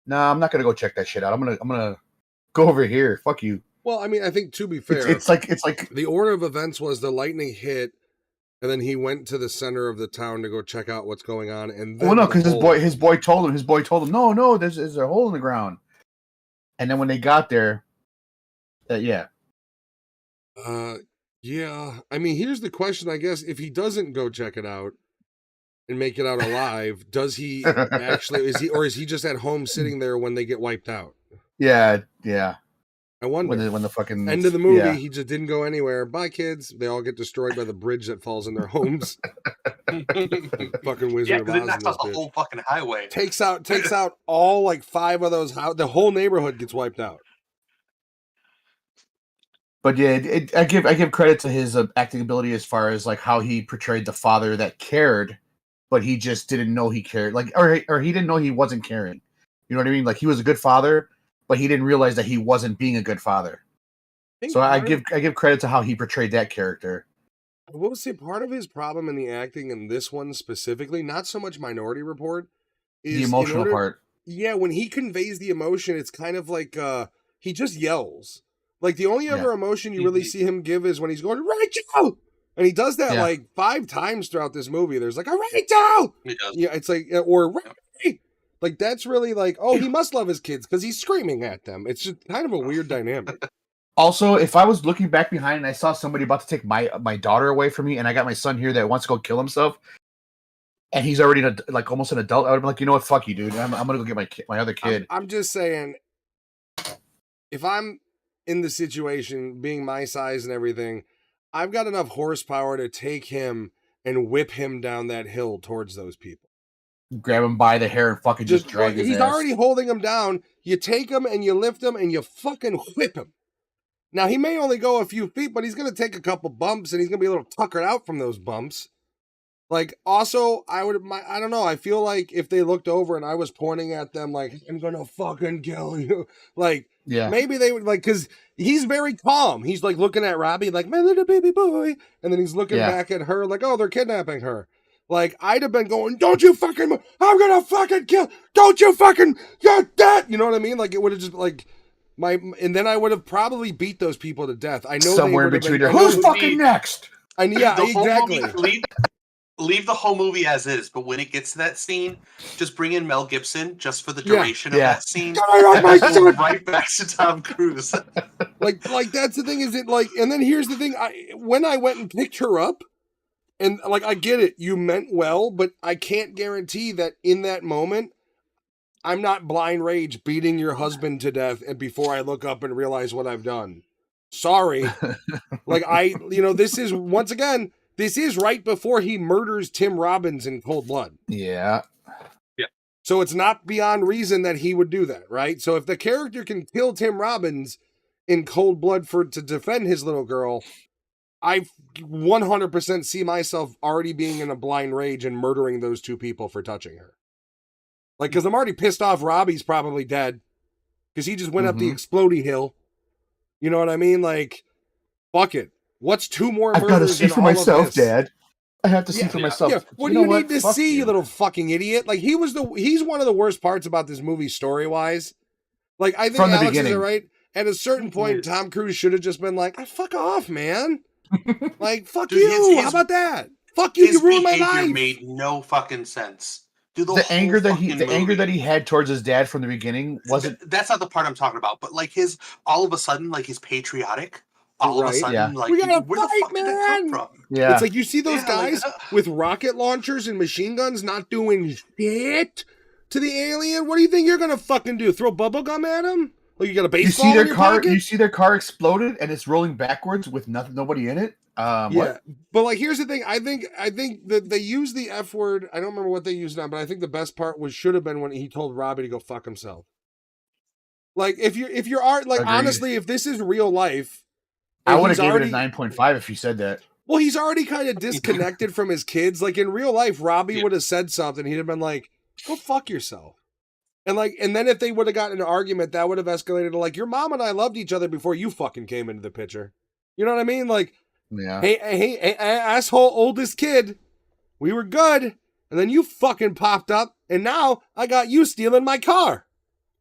Nah, I'm not gonna go check that shit out. I'm gonna go over here. Fuck you. Well, I mean, I think to be fair, it's like the order of events was the lightning hit. And then he went to the center of the town to go check out what's going on. And then because his boy told him, no, there's a hole in the ground. And then when they got there, yeah. Yeah. I mean, here's the question, I guess. If he doesn't go check it out and make it out alive, does he actually, is he just at home sitting there when they get wiped out? Yeah. I wonder. When the fucking end of the movie, he just didn't go anywhere. Bye, kids. They all get destroyed by the bridge that falls in their homes. Fucking Wizard of Oz. It knocks out the whole fucking highway. Takes out all like 5 of those. The whole neighborhood gets wiped out. But yeah, I give credit to his acting ability as far as like how he portrayed the father that cared, but he just didn't know he cared. Like, or he didn't know he wasn't caring. You know what I mean? Like he was a good father, but he didn't realize that he wasn't being a good father. So I give credit to how he portrayed that character. I will say part of his problem in the acting in this one specifically, not so much Minority Report, is the emotional part. Yeah, when he conveys the emotion, it's kind of like he just yells. Like the only other emotion you really see him give is when he's going, Rachel! And he does that like 5 times throughout this movie. There's like, Rachel! Yeah, it's like, or Ray! Like, that's really like, oh, he must love his kids because he's screaming at them. It's just kind of a weird dynamic. Also, if I was looking back behind and I saw somebody about to take my daughter away from me, and I got my son here that wants to go kill himself, and he's already almost an adult, I would be like, you know what, fuck you, dude. I'm gonna go get my other kid. I'm just saying, if I'm in the situation, being my size and everything, I've got enough horsepower to take him and whip him down that hill towards those people. Grab him by the hair and fucking just drag his ass. He's already holding him down. You take him and you lift him and you fucking whip him. Now, he may only go a few feet, but he's going to take a couple bumps and he's going to be a little tuckered out from those bumps. Like, also, I don't know. I feel like if they looked over and I was pointing at them like, I'm going to fucking kill you. Like, maybe they would, like, because he's very calm. He's like looking at Robbie like, my little baby boy. And then he's looking back at her like, oh, they're kidnapping her. like I'd have been going, "Don't you fucking! I'm gonna fucking kill! Don't you fucking! You're dead!" You know what I mean? Like it would have just like and then I would have probably beat those people to death. I know Somewhere in they would between have there. been, Who's fucking next? And yeah, The whole exactly. movie, leave the whole movie as is, but when it gets to that scene, just bring in Mel Gibson just for the duration of that scene. Right back to Tom Cruise. like that's the thing, is it like, and then here's the thing, when I went and picked her up, and like I get it, you meant well, but I can't guarantee that in that moment I'm not blind rage beating your husband to death and before I look up and realize what I've done. Sorry. Like this is, once again, this is right before he murders Tim Robbins in cold blood. Yeah. So it's not beyond reason that he would do that, right? So if the character can kill Tim Robbins in cold blood to defend his little girl, I 100% see myself already being in a blind rage and murdering those two people for touching her. Like, because I'm already pissed off Robbie's probably dead because he just went up the explodey hill. You know what I mean? Like, fuck it. What's two more murders? I've got to see for myself, Dad. I have to see for myself. Yeah. What do you need to see, you little fucking idiot? Like, he's one of the worst parts about this movie story-wise. Like, I think From the Alex beginning. is right. At a certain point, Tom Cruise should have just been like, fuck off, man. Like, fuck Dude, you. How about that? Fuck you. You ruined my life. Made no fucking sense. Dude, The anger that he had towards his dad from the beginning wasn't. That's not the part I'm talking about. But like all of a sudden, like he's patriotic. All of a sudden, like we gotta where fight, the fuck man. did that come from? Yeah. It's like you see those guys with rocket launchers and machine guns not doing shit to the alien. What do you think you're gonna fucking do? Throw bubble gum at him? Like you got a baseball in your pocket? You see their car exploded and it's rolling backwards with nobody in it. Yeah, but like here's the thing. I think that they use the F word. I don't remember what they used now, but I think the best part should have been when he told Robbie to go fuck himself. Like if you're art, like Agreed. honestly, if this is real life, I would have given it a 9.5 if you said that. Well, he's already kind of disconnected from his kids. Like in real life, Robbie would have said something. He'd have been like, "Go fuck yourself." And then if they would have gotten an argument, that would have escalated to like, "Your mom and I loved each other before you fucking came into the picture." You know what I mean? Like, yeah. Hey, asshole, oldest kid, we were good, and then you fucking popped up, and now I got you stealing my car.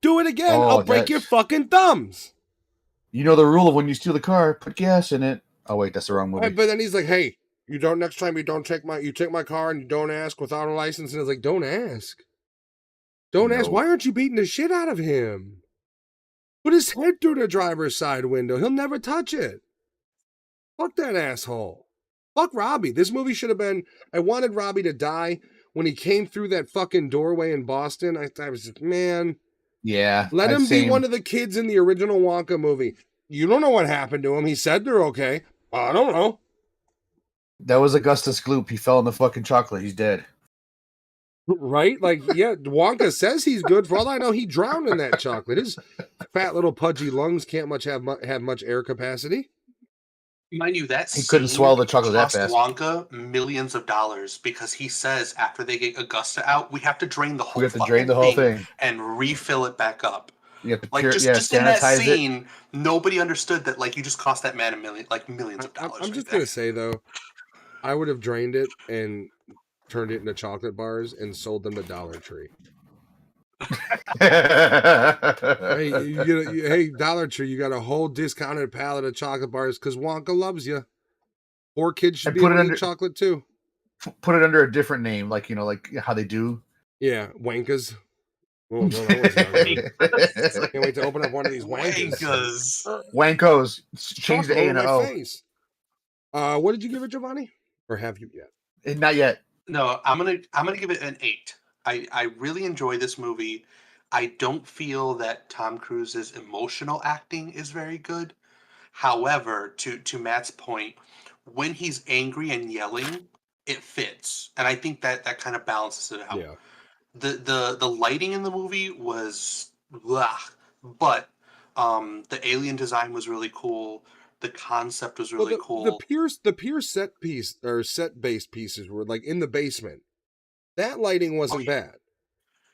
Do it again, I'll break your fucking thumbs. You know the rule of when you steal the car, put gas in it. Oh wait, that's the wrong movie. Right, but then he's like, "Hey, next time you take my car and you don't ask without a license." And it's like, "Don't ask. Don't ask. Why aren't you beating the shit out of him? Put his head through the driver's side window. He'll never touch it. Fuck that asshole. Fuck Robbie. This movie should have been, I wanted Robbie to die when he came through that fucking doorway in Boston. I was just, man. Yeah. Let him be one of the kids in the original Wonka movie. You don't know what happened to him. He said they're okay. I don't know. That was Augustus Gloop. He fell in the fucking chocolate. He's dead. Right? Like, yeah, Wonka says he's good. For all I know, he drowned in that chocolate. His fat little pudgy lungs can't have much air capacity. Mind you, that he couldn't swallow the chocolate that fast. Wonka millions of dollars because he says after they get Augusta out, we have to drain the whole. We have to drain the whole thing and refill it back up. You have to just in that scene, nobody understood that. Like you just cost that man millions of dollars. I'm just gonna say though, I would have drained it and turned it into chocolate bars and sold them to Dollar Tree. Hey, Dollar Tree, you got a whole discounted pallet of chocolate bars because Wonka loves you. Poor kids should be able to eat chocolate too. Put it under a different name, like like how they do. Yeah, Wankas. Oh, no, I can't wait to open up one of these Wankas. Wankos. Change the A and O. Face. What did you give it, Giovanni? Or have you yet? Not yet. No, I'm gonna give it an 8. I really enjoy this movie. I don't feel that Tom Cruise's emotional acting is very good. However, to Matt's point, when he's angry and yelling, it fits, and I think that kind of balances it out. Yeah. The lighting in the movie was blah, but the alien design was really cool. The concept was really cool. The pure set piece or set based pieces were like in the basement. That lighting wasn't bad.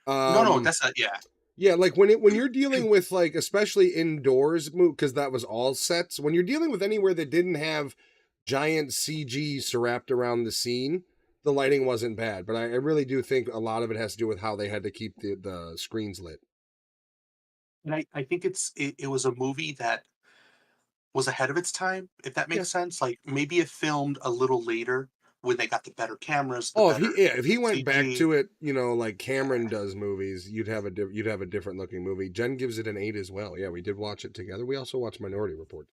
No, that's not. Yeah, yeah. Like when you're dealing with like especially indoors, because that was all sets. When you're dealing with anywhere that didn't have giant CG wrapped around the scene, the lighting wasn't bad, but I really do think a lot of it has to do with how they had to keep the screens lit. And I think it was a movie that was ahead of its time, if that Yeah. makes sense. Like maybe it filmed a little later when they got the better cameras. The Oh, better if he went back CG. to it, like Cameron does movies, you'd have a different looking movie. Jen gives it an 8 as well. Yeah, we did watch it together. We also watched Minority Report,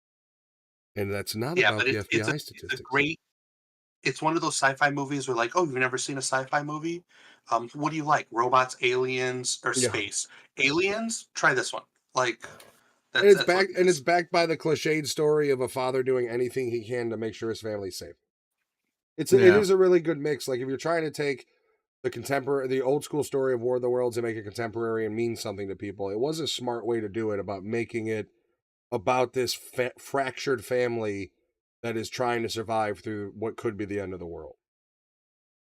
and that's not Yeah, about but the it's FBI a statistics. great. It's one of those sci-fi movies where like, oh, you've never seen a sci-fi movie? What do you like? Robots, aliens, or Yeah. space? Aliens? Try this one. Like And it's that's what back, it and is. it's backed by the cliched story of a father doing anything he can to make sure his family's safe. It Yeah. is a really good mix. Like if you're trying to take the old school story of War of the Worlds and make it contemporary and mean something to people, it was a smart way to do it about making it about this fractured family that is trying to survive through what could be the end of the world.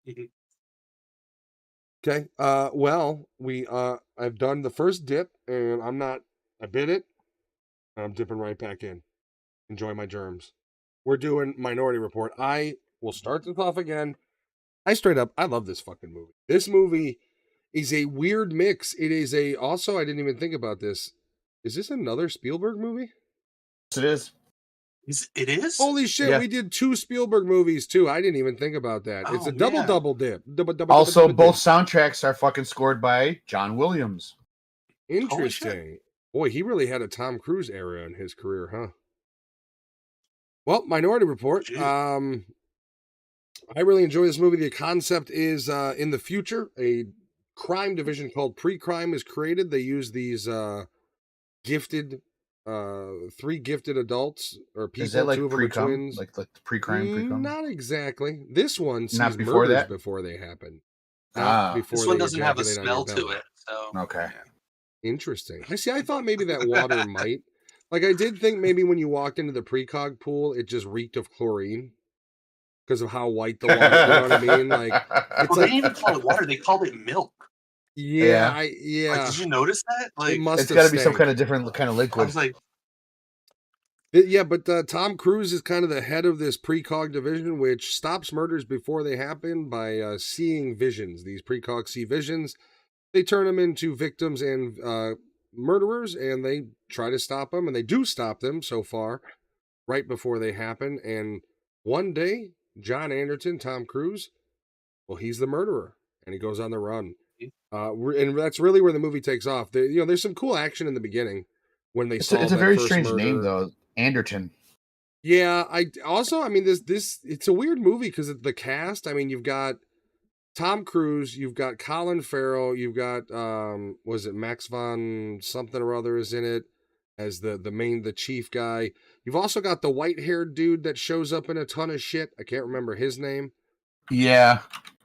Mhm. Okay. Well, I've done the first dip, and I bit it, and I'm dipping right back in. Enjoy my germs. We're doing Minority Report. I will start this off again. I love this fucking movie. This movie is a weird mix. It is also, I didn't even think about this. Is this another Spielberg movie? Yes, it is. It is? Holy shit, Yeah. we did 2 Spielberg movies too. I didn't even think about that. It's Oh, a double man. double dip. Also, Double both dip. soundtracks are fucking scored by John Williams. Interesting. Boy, he really had a Tom Cruise era in his career, huh? Well, Minority Report. Shit. I really enjoy this movie. The concept is in the future, a crime division called Pre-Crime is created. They use these gifted 3 gifted adults or people. Is that like 2 of them are pre-cum? twins. Like the pre-crime, pre-cum? Not exactly. This one sees Not before murders that? before they happen. Ah. Before This one they doesn't have a ejaculate on smell your to belly. it. So Okay. yeah. Interesting. I thought maybe that water might. Like I did think maybe when you walked into the precog pool, it just reeked of chlorine because of how white the water. You know what I mean? Like it's Well, they like didn't even call it water. They called it milk. yeah, Yeah. Like, did you notice that? Like, it must It's have got to be some stank. kind of different kind of I liquid. was like, Yeah, but Tom Cruise is kind of the head of this precog division, which stops murders before they happen by seeing visions. These precogs see visions. They turn them into victims and murderers, and they try to stop them, and they do stop them so far, right before they happen. And one day, John Anderton, Tom Cruise, well, he's the murderer, and he goes on the run. And that's really where the movie takes off. There's some cool action in the beginning when they solve It's a that very first strange murder. name though, Anderton. Yeah, this it's a weird movie because of the cast. I mean, you've got Tom Cruise, you've got Colin Farrell, you've got was it Max von something or other is in it as the chief guy. You've also got the white-haired dude that shows up in a ton of shit. I can't remember his name. Yeah.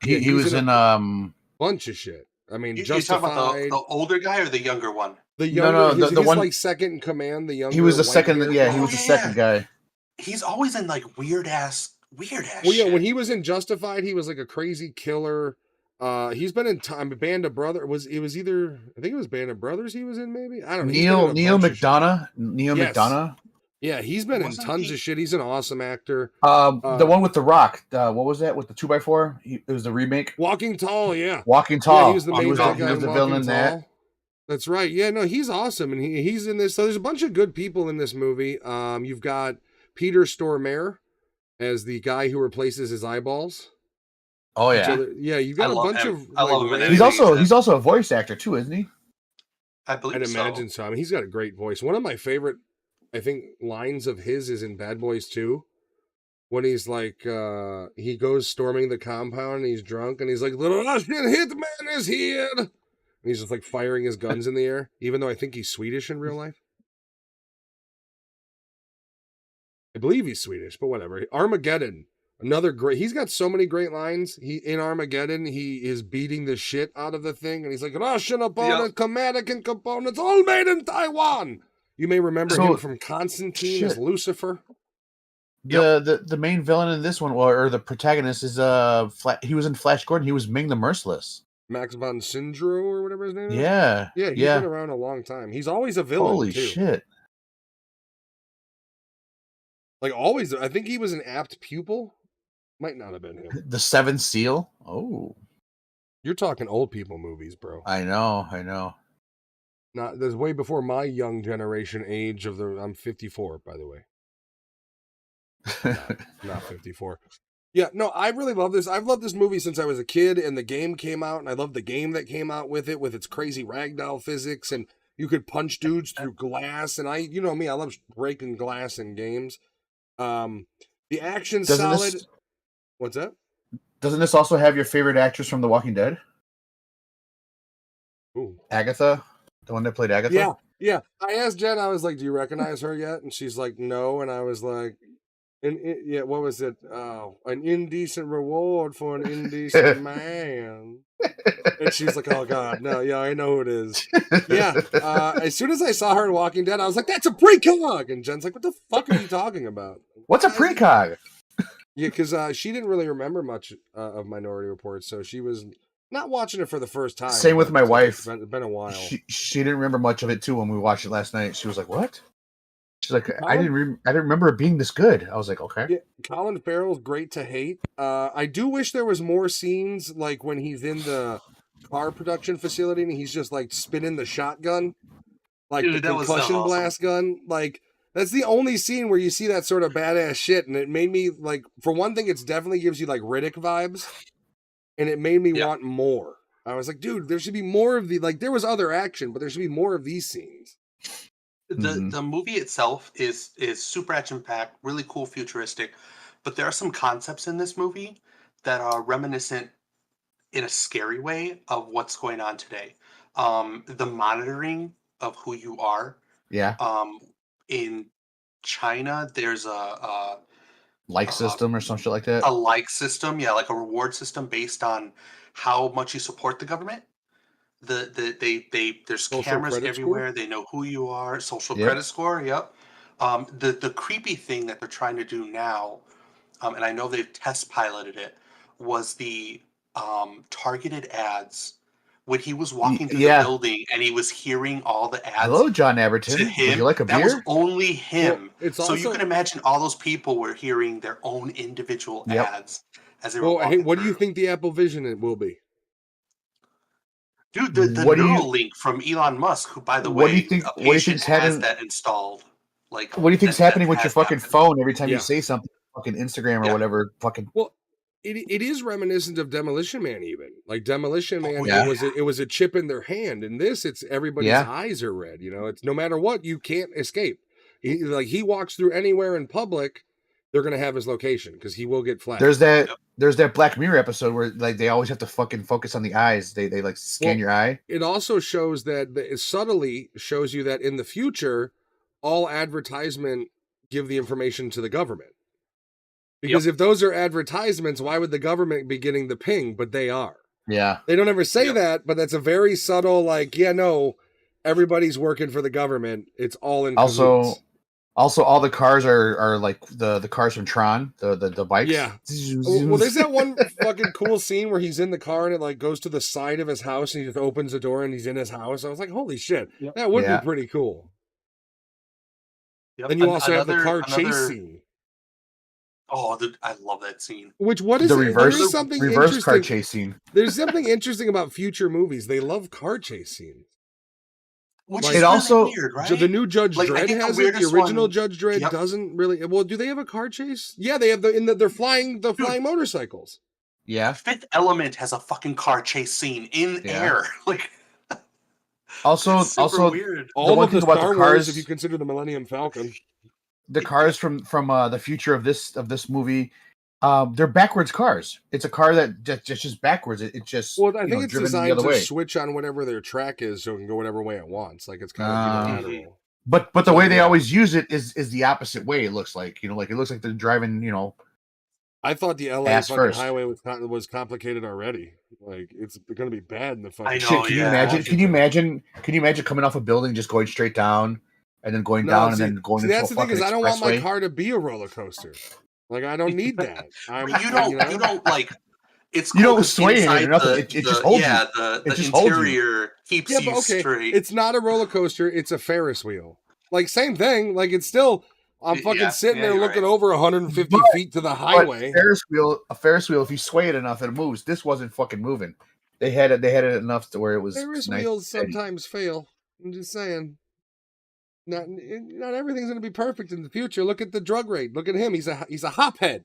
Yeah, He he's was in in Bunch of shit. I mean, you talking about Justified. the older guy or the younger one? The No, younger, no, the he's one- like second in command. The younger, he was the second. white-haired Yeah, guy. he was the Oh, yeah. second guy. He's always in like weird ass Well, yeah, shit. when he was in Justified, he was like a crazy killer. He's been in Band of Brothers. I think it was Band of Brothers he was in, maybe? I don't know. He's been in a Neil bunch of shit. McDonough. Neil Yes. McDonough. Yeah, he's been in Wasn't tons he- of shit. He's an awesome actor. The one with the Rock. What was that with the 2x4? It was the remake. Walking Tall, yeah. Walking Yeah, Tall. he was the main he was bad the, guy in the Walking villain in that. Tall. That's right. Yeah, no, he's awesome, and he's in this. So there's a bunch of good people in this movie. You've got Peter Stormare as the guy who replaces his eyeballs. Oh yeah. Yeah, you've got I a love bunch him. of. I love him in random- He's anything also a voice actor too, isn't he? I believe I'd so. imagine so. I mean, he's got a great voice. One of my favorite, I think, lines of his is in Bad Boys 2. When he's like, he goes storming the compound and he's drunk and he's like, "The Russian hitman is here." And he's just like firing his guns in the air, even though I think he's Swedish in real life. I believe he's Swedish, but whatever. Armageddon. Another great. He's got so many great lines. In Armageddon, he is beating the shit out of the thing, and he's like, "Russian opponent, American components, all made in Taiwan." You may remember him from Constantine as shit. Lucifer. The main villain in this one, or the protagonist, is he was in Flash Gordon. He was Ming the Merciless. Max von Sydow or whatever his name is. Yeah. Yeah, he's been around a long time. He's always a villain. Holy too. shit. Like always, I think he was an apt pupil Might not have been him. The Seventh Seal. Oh, You're talking old people movies, bro. I know. Not there's way before my young generation age of the. I'm 54, by the way. Not 54. Yeah, no, I really love this. I've loved this movie since I was a kid, and the game came out, and I love the game that came out with it, with its crazy ragdoll physics, and you could punch dudes through glass, and you know me, I love breaking glass in games. The action's solid. What's that? Doesn't this also have your favorite actress from The Walking Dead? Ooh. Agatha, the one that played Agatha. Yeah. I asked Jen, I was like, "Do you recognize her yet?" And she's like, "No," and I was like. What was it? Oh, an indecent reward for an indecent man. And she's like, "Oh God, no, yeah, I know who it is." Yeah. As soon as I saw her in Walking Dead, I was like, "That's a precog." And Jen's like, "What the fuck are you talking about?" What's a precog? Yeah, because she didn't really remember much of Minority Report, so she was not watching it for the first time. Same with my wife. It's been a while. She didn't remember much of it too when we watched it last night. She was like, "What?" She's like, I didn't remember it being this good. I was like, okay. Yeah, Colin Farrell's great to hate. I do wish there was more scenes like when he's in the car production facility and he's just like spinning the shotgun, like the concussion blast gun. Like that's the only scene where you see that sort of badass shit, and it made me like, for one thing, it's definitely gives you like Riddick vibes, and it made me want more. I was like, dude, there should be more of the like. There was other action, but there should be more of these scenes. The movie itself is super action packed, really cool, futuristic, but there are some concepts in this movie that are reminiscent in a scary way of what's going on today. The monitoring of who you are. Yeah. In China, there's a like system or some shit like that. A like system, yeah, like a reward system based on how much you support the government. There's social cameras everywhere. Score? They know who you are. Social credit score. Yep. The creepy thing that they're trying to do now, and I know they've test piloted it, was the targeted ads when he was walking through the building and he was hearing all the ads. Hello, John Everton. To him, would you like a beer? That was only him. Well, so you can imagine all those people were hearing their own individual ads as they were walking. Hey, what do you think the Apple Vision will be? Dude, the Neuralink from Elon Musk, who, by the way, a patient has that installed. Like, what do you think's happening with your fucking phone every time you say something? Fucking Instagram or whatever. Fucking. Well, it is reminiscent of Demolition Man, even like Demolition Man. It was a chip in their hand, and it's everybody's eyes are red. You know, it's no matter what, you can't escape. He walks through anywhere in public, they're gonna have his location because he will get flagged. There's that Black Mirror episode where like they always have to fucking focus on the eyes. They like scan your eye. It also shows that it subtly shows you that in the future, all advertisement give the information to the government. Because if those are advertisements, why would the government be getting the ping? But they are. Yeah. They don't ever say that, but that's a very subtle like, everybody's working for the government. It's all in cahoots. Also, all the cars are like the cars from Tron, the bikes. Yeah. Well, there's that one fucking cool scene where he's in the car and it like goes to the side of his house and he just opens the door and he's in his house. I was like, holy shit, that would be pretty cool. Yep. Then you also have the car chase scene. Oh, I love that scene. What is the reverse car chase scene? There's something interesting about future movies. They love car chase scenes. Which is also weird, right? The new Judge Dredd has it. The original Judge Dredd doesn't really. Well, do they have a car chase? Yeah, they have they're flying flying motorcycles. Yeah. Fifth Element has a fucking car chase scene in air. Like. Also weird. All of the Star Wars, if you consider the Millennium Falcon. The cars from the future of this movie, they're backwards cars. It's a car that just backwards. It just I think it's designed to switch on whatever their track is, so it can go whatever way it wants. Like it's kind of unilateral. But the way they always use it is the opposite way. It looks like like it looks like they're driving. I thought the LA fucking highway was complicated already. Like it's going to be bad in the fucking. I know. Can you imagine? Can you imagine coming off a building just going straight down? And then going down and then going into a fucking expressway. That's the thing is, I don't want my car to be a roller coaster. Like I don't need that. You don't like. It's you don't sway it or nothing. It just holds you. Yeah, the interior keeps you straight. It's not a roller coaster. It's a Ferris wheel. Like same thing. Like it's still I'm fucking Yeah, sitting yeah, there you're looking right. over 150 But- feet to the But highway. a Ferris wheel, if you sway it enough, it moves. This wasn't fucking moving. They had it enough to where it was Ferris nice. wheels sometimes fail. I'm just saying. Not everything's going to be perfect in the future. Look at the drug rate. Look at him. He's a hophead.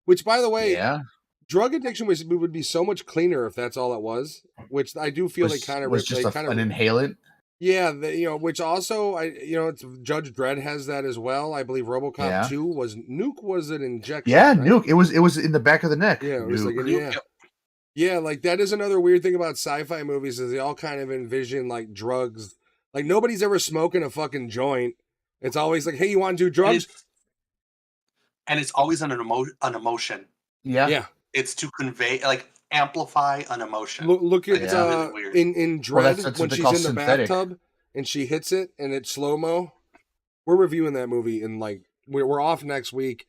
Which, by the way, Yeah, drug addiction would be so much cleaner if that's all it was. Which I do feel they kind of was just an inhalant. Yeah, which also it's Judge Dredd has that as well. I believe RoboCop Yeah. 2 was Nuke was an injection. Yeah, right? Nuke. It was in the back of the neck. Yeah, it was Nuke. like Nuke, yep. Yeah, like that is another weird thing about sci-fi movies is they all kind of envision like drugs. Like nobody's ever smoking a fucking joint. It's always like, hey, you want to do drugs? And it's always an emotion. Yeah. Yeah. It's to convey, like, amplify an emotion. Look at It's really weird. in Well, Dread that's when what they she's call in the synthetic. bathtub and she hits it and it's slow mo. We're reviewing that movie in like we're off next week.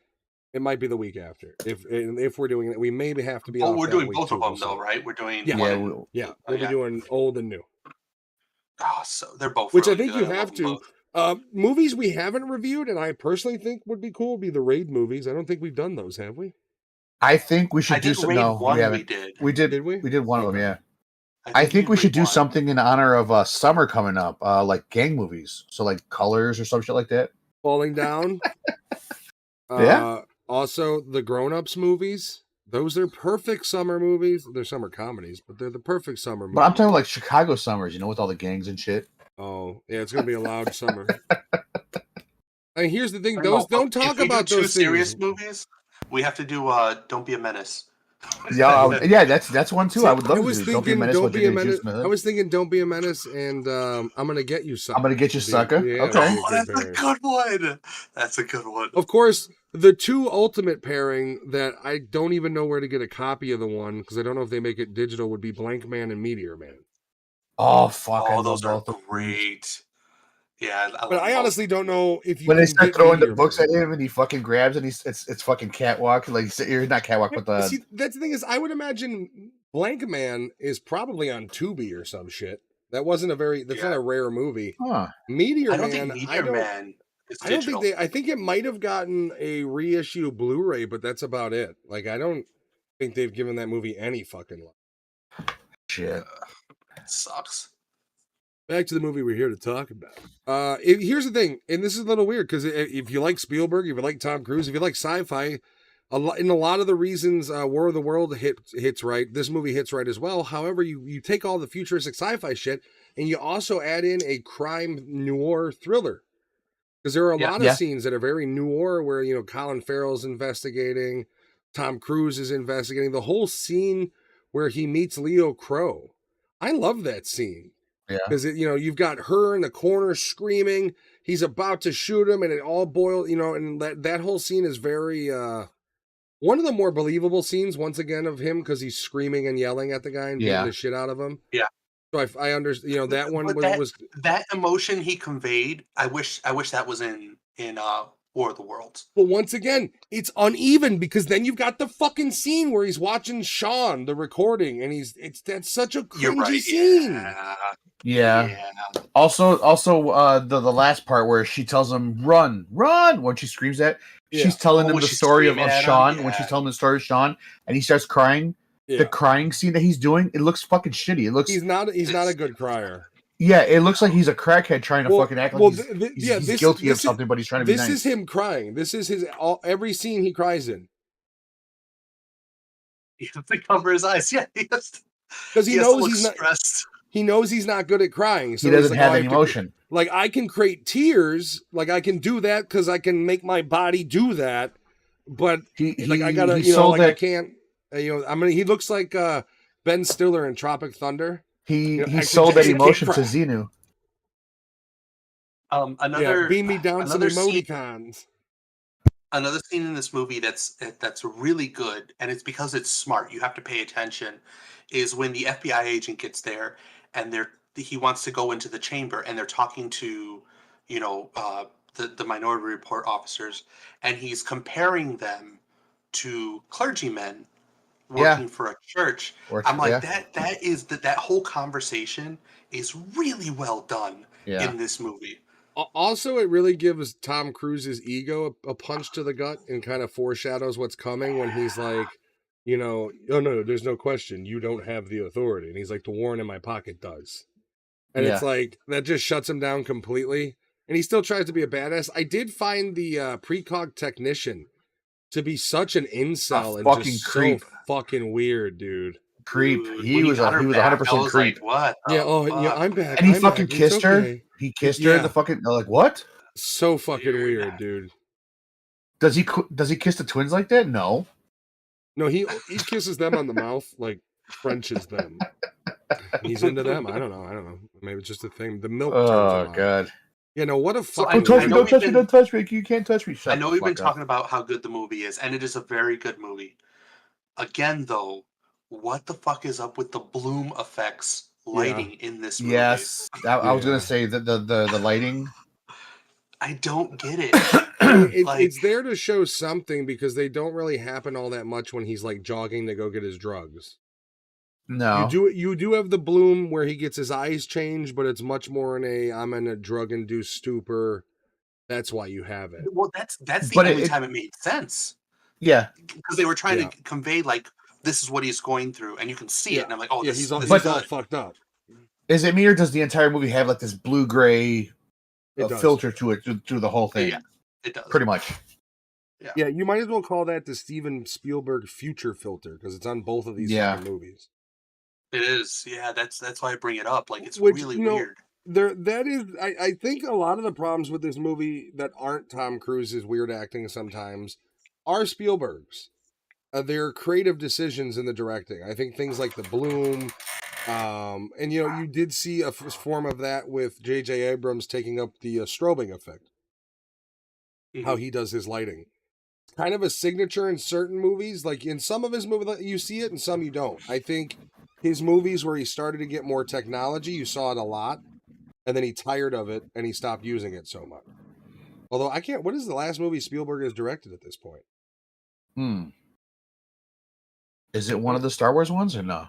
It might be the week after. If we're doing it, we maybe have to be. Oh, off we're that doing week both too, of them we'll though, see. right? We're doing Yeah. one Yeah, and- we- We'll be yeah. doing old and new. Oh, so they're both. Which I really think good. you I have love them to. both. Movies we haven't reviewed, and I personally think would be cool, would be the Raid movies. I don't think we've done those, have we? I think we should I do think some. Raid No, 1 we haven't. did. We did. Did we? We did one of them. Okay. Yeah. I think we did should Raid do 1. something in honor of summer coming up, like gang movies. So like Colors or some shit like that. Falling Down. Yeah. Also, the Grown Ups movies. Those are perfect summer movies. They're summer comedies, but they're the perfect summer movies. But I'm talking like Chicago summers, with all the gangs and shit. Oh, yeah, it's gonna be a loud summer. I mean, here's the thing: I don't know, don't if talk we do about two those serious things. movies. We have to do Don't Be a Menace. Yeah, that's one too. See, I would love to was do. Don't be a thinking, menace. Don't with be a Jimmy menace. Juice Smith. I was thinking, Don't Be a Menace, and I'm gonna get you sucker. I'm gonna get you, sucker. Yeah, Okay. that'd be Oh, that's a pairing. good one. That's a good one. Of course, the two ultimate pairing that I don't even know where to get a copy of the one because I don't know if they make it digital would be Blank Man and Meteor Man. Oh fuck! I Oh, love those are both of them. great. Yeah, But I honestly don't know if you When they can start get throwing the Meteor books Man. at him and he fucking grabs and it's fucking catwalk, like you're not catwalk, but the See, that's the thing is, I would imagine Blank Man is probably on Tubi or some shit. That's not a rare movie. huh. Meteor I don't Man, think Meteor Man is I don't digital. think I think it might have gotten a reissue Blu-ray, but that's about it. Like, I don't think they've given that movie any fucking love. Shit. It sucks. Back to the movie we're here to talk about. Here's the thing, and this is a little weird because if you like Spielberg, if you like Tom Cruise, if you like sci-fi, a lot of the reasons War of the World hits right, this movie hits right as well. However, you take all the futuristic sci-fi shit and you also add in a crime noir thriller because there are a lot of scenes that are very noir where Colin Farrell's investigating, Tom Cruise is investigating. The whole scene where he meets Leo Crow, I love that scene. Yeah. Because you've got her in the corner screaming. He's about to shoot him, and it all boils. And that whole scene is very one of the more believable scenes once again of him because he's screaming and yelling at the guy and beating the shit out of him. Yeah. So I understand. That one But was that emotion he conveyed. I wish that was in War of the Worlds. But once again, it's uneven because then you've got the fucking scene where he's watching Sean, the recording, and that's such a You're cringy right. scene. Yeah. Also, the last part where she tells him run when she screams that she's telling him the story of Sean when she's telling him the story of Sean and he starts crying. Yeah. The crying scene that he's doing, it looks fucking shitty. It looks He's not a good crier. yeah, it looks like he's a crackhead trying to fucking act like he's guilty of something, but he's trying to be nice. This is him crying. This is every scene he cries in. He has to cover his eyes. Yeah, Because he knows he's not stressed. He knows he's not good at crying. So he doesn't have "Oh, any emotion. I can create tears. Like I can do that because I can make my body do that. But I gotta, I can't. He looks like Ben Stiller in Tropic Thunder. He sold that emotion to Xenu. Beam me down some emoticons. Another scene in this movie that's really good, and it's because it's smart. You have to pay attention. Is when the FBI agent gets there, and he wants to go into the chamber, and they're talking to, the Minority Report officers, and he's comparing them to clergymen working for a church. I'm like, that whole conversation is really well done in this movie. Also, it really gives Tom Cruise's ego a punch to the gut and kind of foreshadows what's coming when he's like, oh no, there's no question, you don't have the authority. And he's like, the warrant in my pocket does. And it's like, that just shuts him down completely. And he still tries to be a badass. I did find the precog technician to be such an incel and fucking just creep. so fucking weird, dude. Creep. Dude, He when was got her 100% back, I was creep. like, what? the fuck? I'm back. And he I'm fucking back. kissed It's her. okay. He kissed her. Yeah. The fucking like what? So fucking Dude. weird, dude. Does he kiss the twins like that? No. No, he kisses them on the mouth, like Frenches them. He's into them. I don't know. Maybe it's just a thing. The milk turns Oh him on. god. What a So fucking. Don't touch me! know Don't we've touch me! been- Don't touch me! You can't touch me. Shut I know the we've been fuck up. talking about how good the movie is, and it is a very good movie. Again, though, what the fuck is up with the bloom effects lighting in this movie? Yes, I was Yeah. gonna say that the lighting. I don't get it. It's there to show something because they don't really happen all that much when he's like jogging to go get his drugs. No. You do have the bloom where he gets his eyes changed, but it's much more I'm in a drug induced stupor. That's why you have it. Well, that's the But only it- time it made sense, Yeah. because they were trying Yeah. to convey like this is what he's going through, and you can see it. And I'm like, oh, Yeah, this, he's all, this he's is all good. fucked up. Is it me or does the entire movie have like this blue gray It does. filter to it through the whole thing? Yeah, it does. Pretty much. Yeah, you might as well call that the Steven Spielberg future filter because it's on both of these Yeah. fucking movies. It is. Yeah, that's why I bring it up. Like, it's Which, really you know, weird. I think a lot of the problems with this movie that aren't Tom Cruise's weird acting sometimes are Spielberg's. Their creative decisions in the directing. I think things like the bloom, and you did see a form of that with J.J. Abrams taking up the strobing effect. How he does his lighting. Kind of a signature in certain movies. Like in some of his movies, you see it, and some you don't. I think his movies where he started to get more technology, you saw it a lot, and then he tired of it and he stopped using it so much. Although what is the last movie Spielberg has directed at this point? Is it one of the Star Wars ones or no?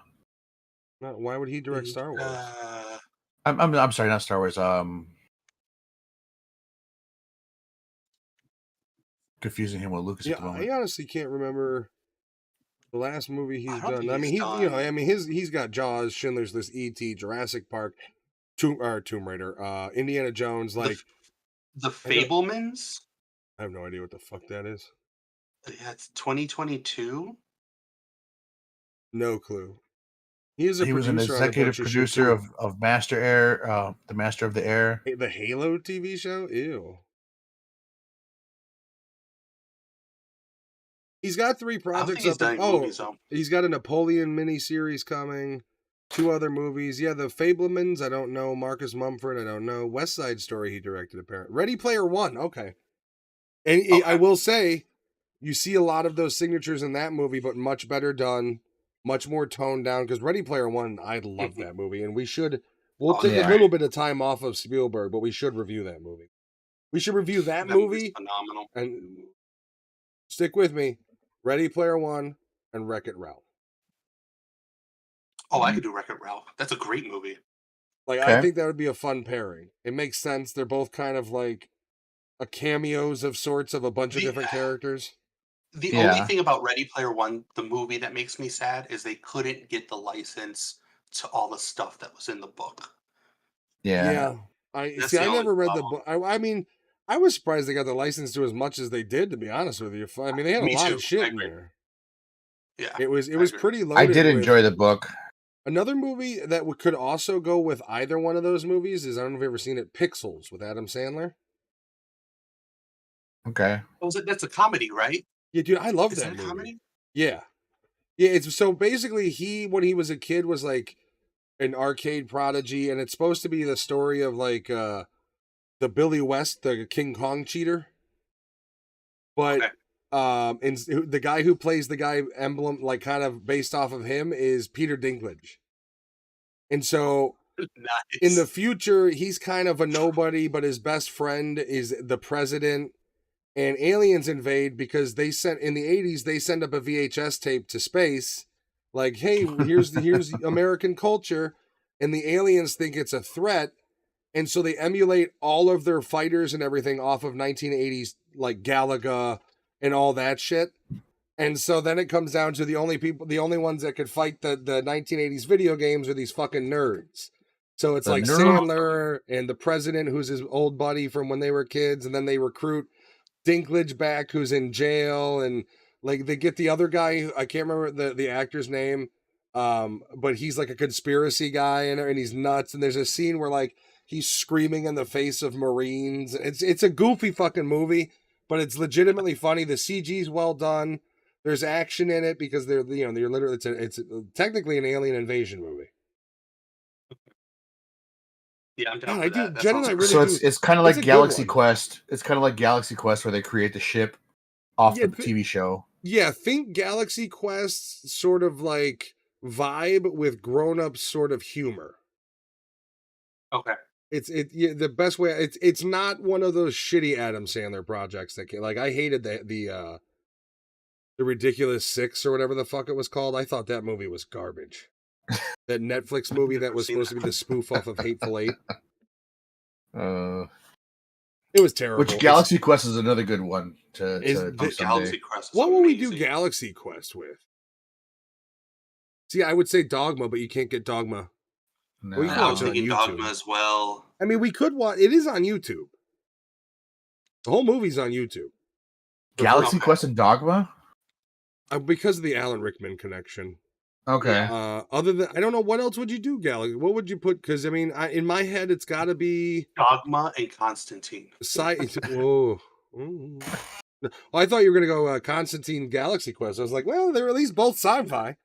No, why would he direct Star Wars? I'm sorry, not Star Wars. Confusing him with Lucas at the moment. I honestly can't remember the last movie he's I don't done. think I mean, he's got Jaws, Schindler's List, E.T., Jurassic Park, Tomb Raider, Indiana Jones. Like the Fablemans. I have no idea what the fuck that is. Yeah, it's 2022. No clue. He was an executive producer of Master Air, the Master of the Air. The Halo TV show. Ew. He's got 3 projects he's done movies, though. He's got a Napoleon miniseries coming. 2 other movies. Yeah, the Fablemans, I don't know. Marcus Mumford, I don't know. West Side Story he directed, apparently. Ready Player One, okay. And I will say, you see a lot of those signatures in that movie, but much better done, much more toned down. Because Ready Player One, I love that movie, and we'll take a little bit of time off of Spielberg, but we should review that movie. We should review that movie. Phenomenal. And stick with me. Ready Player One and Wreck-It Ralph. Oh, I could do Wreck-It Ralph. That's a great movie. Like, Okay. I think that would be a fun pairing. It makes sense. They're both kind of like a cameos of sorts of a bunch of different characters. The only thing about Ready Player One, the movie, that makes me sad is they couldn't get the license to all the stuff that was in the book. Yeah. I That's see. the I only never read the problem. book. I mean, I was surprised they got the license to as much as they did. To be honest with you, I mean, they had a Me lot too. of shit I in agree. there. Yeah. It was agree. pretty loaded. I did with- enjoy the book. Another movie that could also go with either one of those movies is, I don't know if you've ever seen it, Pixels with Adam Sandler. Okay. That's a comedy, right? Yeah, dude, I love Is that that a movie. comedy? Yeah. It's so basically when he was a kid was like an arcade prodigy, and it's supposed to be the story of like the Billy West, the King Kong cheater. But and the guy who plays the guy emblem, like kind of based off of him, is Peter Dinklage. And so Nice. in the future, he's kind of a nobody, but his best friend is the president. And aliens invade because they sent in the 80s, they send up a VHS tape to space, like, hey, here's American culture, and the aliens think it's a threat, And so they emulate all of their fighters and everything off of 1980s, like Galaga and all that shit. And so then it comes down to the only ones that could fight the 1980s video games are these fucking nerds. So it's The like nerd- Sandler and the president, who's his old buddy from when they were kids, and then they recruit Dinklage back, who's in jail, and like they get the other guy, I can't remember the actor's name, but he's like a conspiracy guy, and he's nuts. And there's a scene where like he's screaming in the face of Marines. It's a goofy fucking movie, but it's legitimately funny. The CG's well done. There's action in it because they're literally it's technically an alien invasion movie. Yeah, I'm down God, for that. That Jen and sounds I great. really So do. it's kind of It's like a good Galaxy one. Quest. It's kind of like Galaxy Quest where they create the ship off Yeah, the TV show. Yeah, think Galaxy Quest sort of like vibe with grown-up sort of humor. Okay. The best way it's not one of those shitty Adam Sandler projects that like I hated the Ridiculous Six or whatever the fuck it was called. I thought that movie was garbage. That Netflix movie that Never was seen supposed to be that. the spoof off of Hateful Eight. Uh, It was terrible. which Galaxy Quest is another good one to Is do the someday. Galaxy Quest. Is What will we do amazing. Galaxy Quest with? See, I would say Dogma, but you can't get Dogma. No. Well, you can I watch was it on thinking YouTube. Dogma as well. I mean, we could watch. It is on YouTube. The whole movie's on YouTube. Galaxy Okay. Quest and Dogma? Because of the Alan Rickman connection. Okay. Yeah. Other than I don't know what else would you do, Galaxy? What would you put? Because I mean, in my head, it's got to be Dogma and Constantine. Whoa. Mm. Oh, I thought you were gonna go Constantine Galaxy Quest. I was like, well, they're at least both sci-fi.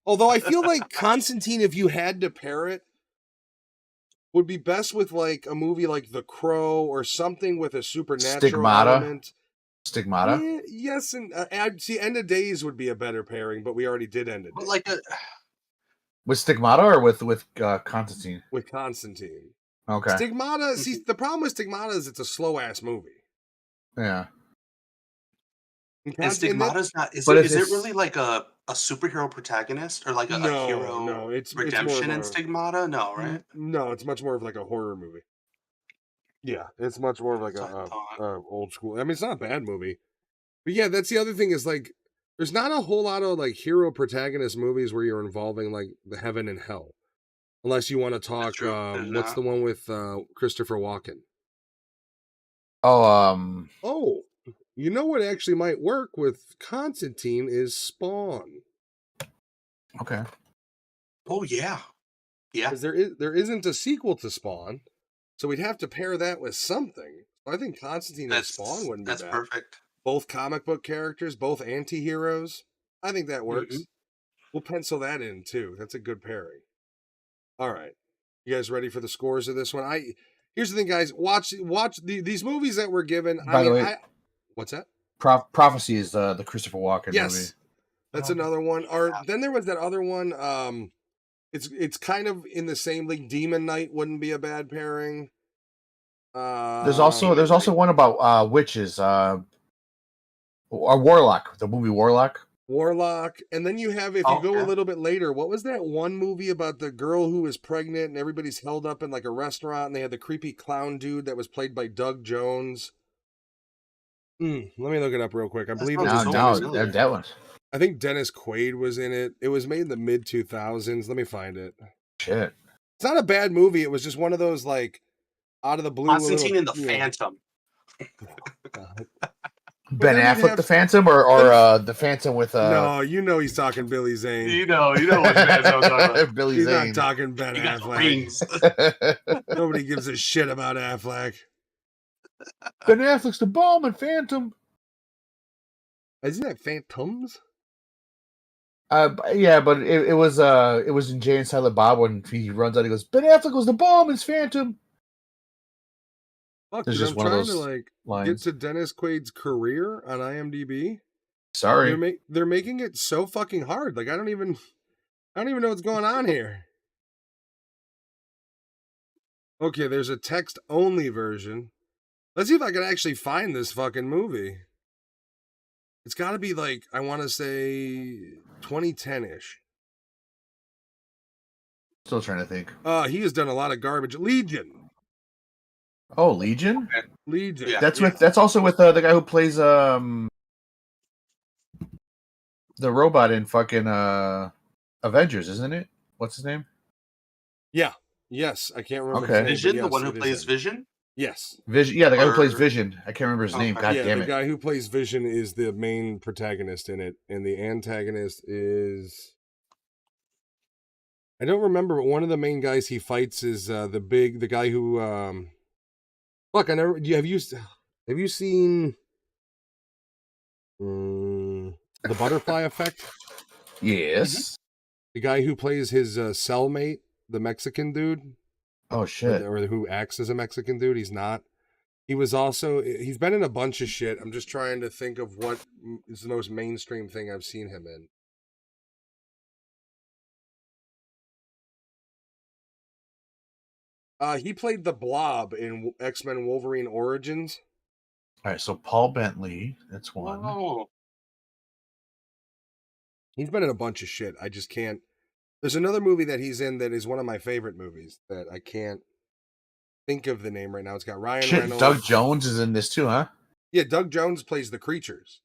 Although I feel like Constantine, if you had to pair it, would be best with like a movie like The Crow or something with a supernatural Stigmata? element. Stigmata? Yeah, yes, and see, End of Days would be a better pairing, but we already did End of But Days like With Stigmata or with Constantine? with Constantine. Okay. Stigmata. See, the problem with Stigmata is it's a slow ass movie. Yeah. and Stigmata's not. Is but it it's- really like a superhero protagonist or like a hero No, it's redemption more in of a- Stigmata? No, right? No, it's much more of like a horror movie. Yeah, it's much more of like That's what I thought. a old school. I mean, it's not a bad movie, but yeah, that's the other thing is like, there's not a whole lot of like hero protagonist movies where you're involving like the heaven and hell, unless you want to talk. true, there's What's not. the one with Christopher Walken? Oh, Oh, you know what actually might work with Constantine is Spawn, okay. Oh yeah, yeah. because there isn't a sequel to Spawn, so we'd have to pair that with something. I think Constantine and Spawn wouldn't be That's bad. perfect. Both comic book characters, both anti-heroes. I think that works. Mhm. We'll pencil that in too. That's a good pairing. All right. You guys ready for the scores of this one? Here's the thing, guys. Watch these movies that we're given. By the way- what's that? Prophecy is the Christopher Walken Yes. movie. That's Oh, another one. Or yeah. then there was that other one. It's kind of in the same league. Demon Knight wouldn't be a bad pairing. There's also one about witches. Or Warlock, the movie Warlock. Warlock, and then you have, if you go a Okay. little bit later, what was that one movie about the girl who was pregnant and everybody's held up in like a restaurant and they had the creepy clown dude that was played by Doug Jones? Let me look it up real quick. I believe it was sounds No, familiar. that one. I think Dennis Quaid was in it. It was made in the mid 2000s. Let me find it. Shit. It's not a bad movie. It was just one of those like out of the blue. Constantine and the you know, Phantom. Ben then we'd Affleck, have- the Phantom, or the Phantom with no, you know he's talking Billy Zane. You know what I'm talking about. Billy He's Zane. not talking Ben You got the Affleck. rings. Nobody gives a shit about Affleck. Ben Affleck's the bomb and Phantom. Isn't that Phantoms? Yeah, but it was in Jay and Silent Bob when he runs out. He goes, Ben Affleck was the bomb and Phantom. Fuck, There's dude, just I'm one of trying to those like get lines. to Dennis Quaid's career on IMDb. Sorry. They're making it so fucking hard. Like I don't even know what's going on here. Okay, there's a text only version. Let's see if I can actually find this fucking movie. It's got to be like, I want to say 2010-ish. Still trying to think. He has done a lot of garbage. Legion. Oh, Legion. Legion. Yeah. That's also with the guy who plays the robot in fucking Avengers, isn't it? What's his name? Yeah. Yes, I can't remember Okay. his name. Vision, But the yes, one who it is plays him. Vision. Yes. Vision. Yeah, the guy who plays Or- Vision. I can't remember his name. Okay. God Yeah, damn the it. guy who plays Vision is the main protagonist in it, and the antagonist is I don't remember, but one of the main guys he fights is the guy who fuck I never have you seen the Butterfly Effect? Yes. The guy who plays his cellmate, the Mexican dude, Oh shit. or who acts as a Mexican dude. He's not. He's been in a bunch of shit. I'm just trying to think of what is the most mainstream thing I've seen him in. He played the Blob in X-Men Wolverine Origins. All right, so Paul Bentley. That's one. Oh, He's been in a bunch of shit. I just can't. There's another movie that he's in that is one of my favorite movies that I can't think of the name right now. It's got Ryan Shit, Reynolds. Doug Jones is in this too, huh? Yeah, Doug Jones plays the creatures.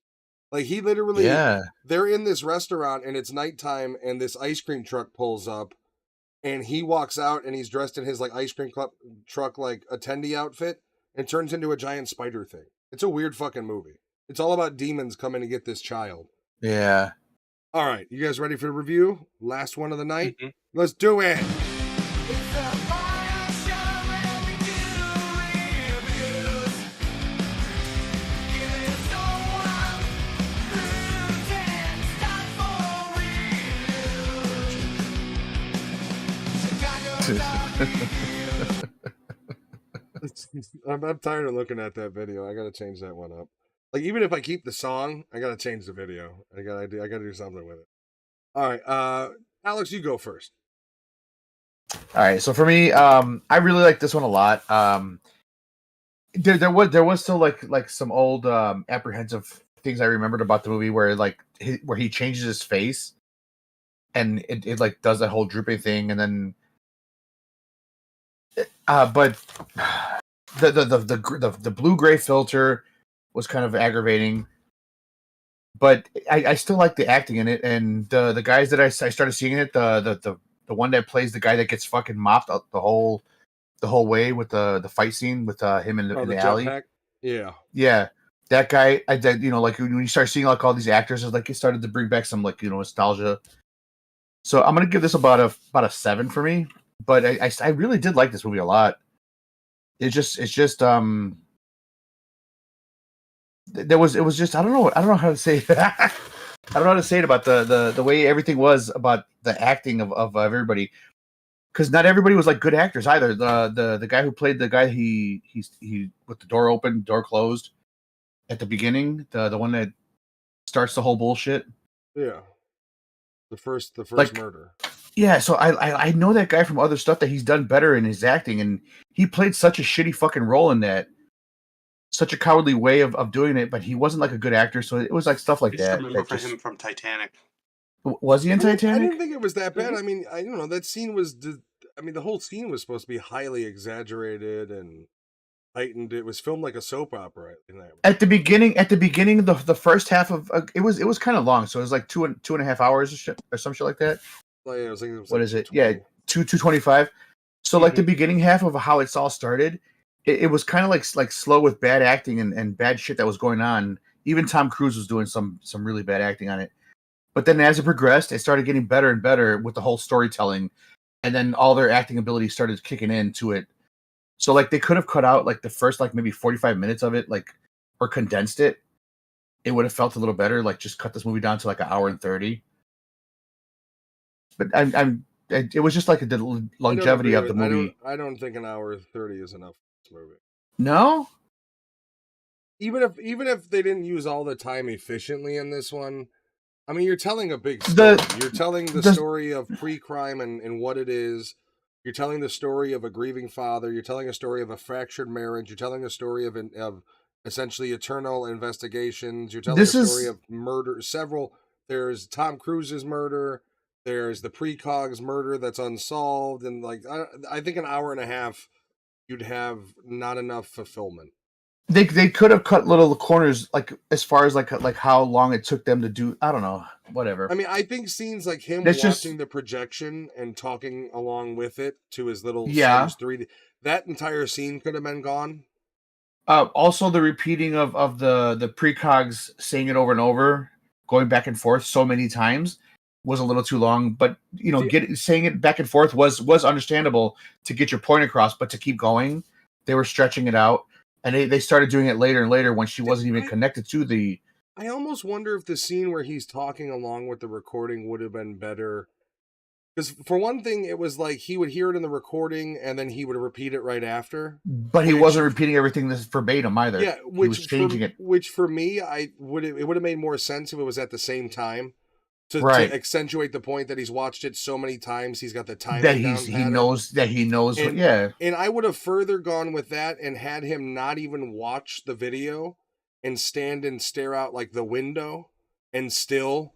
Like he literally, Yeah. they're in this restaurant and it's nighttime and this ice cream truck pulls up and he walks out and he's dressed in his like ice cream truck like attendee outfit and turns into a giant spider thing. It's a weird fucking movie. It's all about demons coming to get this child. Yeah. All right, you guys ready for the review? Last one of the night. Mhm. Let's do it. I'm tired of looking at that video. I gotta change that one up. Like even if I keep the song, I gotta change the video. I gotta do something with it. All right, Alex, you go first. All right, so for me, I really like this one a lot. There was still like some old apprehensive things I remembered about the movie where where he changes his face, and it like does that whole drooping thing, and then but the blue gray filter was kind of aggravating. But I still like the acting in it, and the guys that I started seeing it, the one that plays the guy that gets fucking mopped up the whole way with the fight scene with him in the alley. Jetpack? Yeah, that guy. I did, like when you start seeing like all these actors, it's like it started to bring back some like nostalgia. So I'm gonna give this about a 7 for me. But I really did like this movie a lot. It's just it was just I don't know how to say it. I don't know how to say it about the way everything was about the acting of everybody, because not everybody was like good actors either. The guy who played the guy he with the door open, door closed at the beginning, the one that starts the whole bullshit. Yeah. The first Like, murder. Yeah, so I know that guy from other stuff that he's done better in his acting, and he played such a shitty fucking role in that. Such a cowardly way of doing it, but he wasn't like a good actor, so it was like stuff like I just that. remember him from Titanic. Was he in I Titanic? didn't think it was that bad. I mean, I don't know. That scene was. I mean, the whole scene was supposed to be highly exaggerated and heightened. It was filmed like a soap opera. At the beginning, the first half of it was kind of long, so it was like two and a half hours or some shit like that. Well, yeah, I was thinking it was What like is it? 220. Yeah, 225. So like the beginning half of how it's all started, it was kind of like slow with bad acting and bad shit that was going on. Even Tom Cruise was doing some really bad acting on it. But then as it progressed, it started getting better and better with the whole storytelling, and then all their acting abilities started kicking into it. So like they could have cut out like the first like maybe 45 minutes of it, like, or condensed it. It would have felt a little better. Like just cut this movie down to like an hour and 30. But it was just like the longevity of the movie. I don't think an hour 30 is enough for this movie. No? Even if they didn't use all the time efficiently in this one, I mean, you're telling a big story. You're telling the story of pre-crime and what it is. You're telling the story of a grieving father. You're telling a story of a fractured marriage. You're telling a story of essentially eternal investigations. You're telling a story of murder. There's Tom Cruise's murder. There's the Precogs murder that's unsolved, and like I think an hour and a half you'd have not enough fulfillment. They could have cut little corners, like as far as like how long it took them to do. I don't know, whatever. I mean, I think scenes like him It's watching just the projection and talking along with it to his little yeah. son's 3D, that entire scene could have been gone. Also, the repeating of the precogs saying it over and over, going back and forth so many times, was a little too long. But you know, See, saying it back and forth was understandable to get your point across. But to keep going, they were stretching it out, and they started doing it later and later when she wasn't even connected to the. I almost wonder if the scene where he's talking along with the recording would have been better. Because for one thing, it was like he would hear it in the recording and then he would repeat it right after. But he wasn't repeating everything this verbatim either. Yeah, he was changing it. Which for me, it would have made more sense if it was at the same time to accentuate the point that he's watched it so many times. He's got the time that he knows. And, yeah, and I would have further gone with that and had him not even watch the video and stand and stare out like the window and still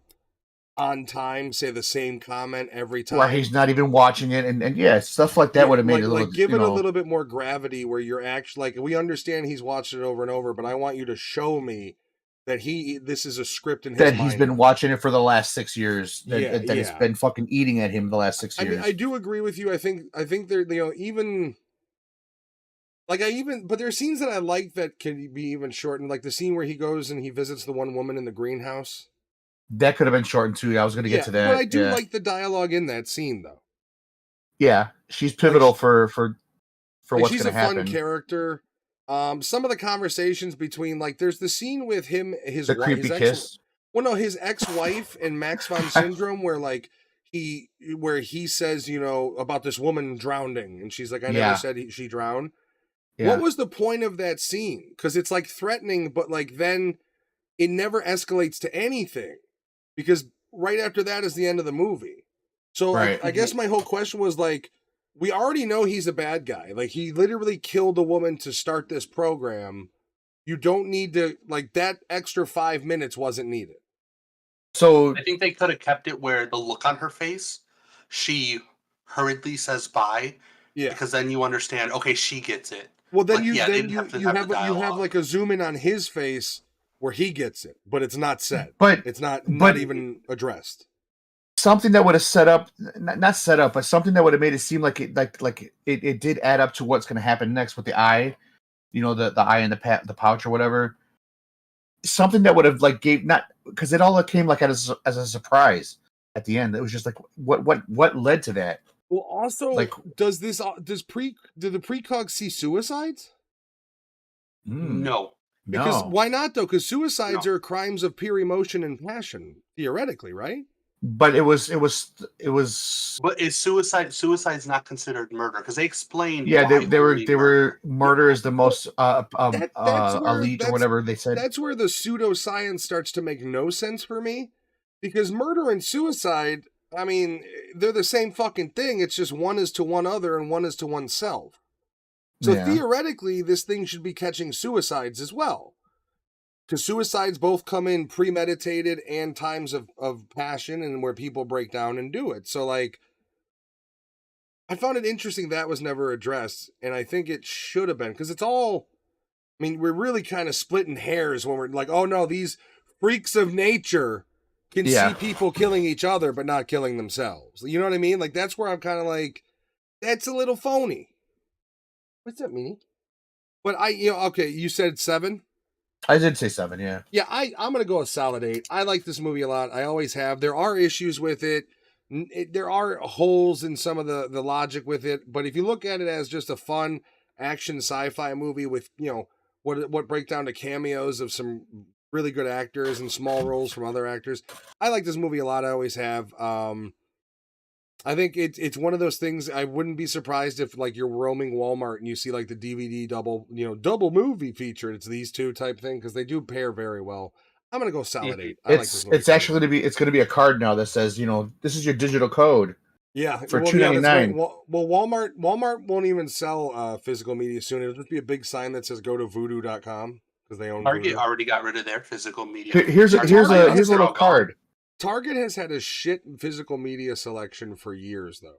on time say the same comment every time. Where he's not even watching it, and yeah, stuff like that would have made it a little. Give it a little bit more gravity where you're actually like, we understand he's watched it over and over, but I want you to show me that this is a script in his mind. He's been watching it for the last 6 years. That it's been fucking eating at him the last 6 years. I mean, I do agree with you. I think they're, you know, even like but there are scenes that I like that can be even shortened, like the scene where he goes and he visits the one woman in the greenhouse. That could have been shortened too. I was going to get to that. But I do like the dialogue in that scene, though. Yeah, she's pivotal for what's going to happen. She's a fun character. Some of the conversations between, like, there's the scene with him, his creepy kiss. His ex-wife in Max von Syndrome, where he says, you know, about this woman drowning, and she's like, I never said she drowned. Yeah. What was the point of that scene? Because it's like threatening, but like then it never escalates to anything. Because right after that is the end of the movie. So I guess my whole question was like, we already know he's a bad guy. Like, he literally killed a woman to start this program. You don't need to, like, that extra 5 minutes wasn't needed. So I think they could have kept it where the look on her face, she hurriedly says bye. Yeah. Because then you understand, okay, she gets it. Well, then you have like a zoom in on his face where he gets it, but it's not said. But it's not even addressed. Something that would have set up, not set up, but something that would have made it seem like it did add up to what's going to happen next with the eye, you know, the eye in the pouch or whatever. Something that would have like because it all came like as a surprise at the end. It was just like what led to that. Well, also, like, do the precogs see suicides? No. Because why not, though? Because suicides are crimes of pure emotion and passion, theoretically, right? But it was. But is suicide's not considered murder? Because they explained. Yeah, they were. Murder is the most elite or whatever they said. That's where the pseudoscience starts to make no sense for me, because murder and suicide, I mean, they're the same fucking thing. It's just one is to one other and one is to oneself. So theoretically, this thing should be catching suicides as well. Because suicides both come in premeditated and times of passion and where people break down and do it. So, like, I found it interesting that was never addressed. And I think it should have been. Because it's all, I mean, we're really kind of splitting hairs when we're like, oh no, these freaks of nature can see people killing each other but not killing themselves. You know what I mean? Like, that's where I'm kind of like, that's a little phony. What's that meaning? But okay, you said 7? I did say 7, yeah. Yeah, I'm going to go a solid 8. I like this movie a lot. I always have. There are issues with it. There are holes in some of the logic with it. But if you look at it as just a fun action sci-fi movie with, you know, what break down to cameos of some really good actors and small roles from other actors, I like this movie a lot. I always have. I think it's one of those things. I wouldn't be surprised if, like, you're roaming Walmart and you see like the DVD double movie feature. It's these two type thing because they do pair very well. I'm gonna go solid 8. I like this movie. It's actually going to be a card now that says, you know, this is your digital code. Yeah, for $2.99. Well, Walmart won't even sell physical media soon. It'll just be a big sign that says go to voodoo.com because they own. Target already got rid of their physical media. Here's a little card. Target has had a shit physical media selection for years, though.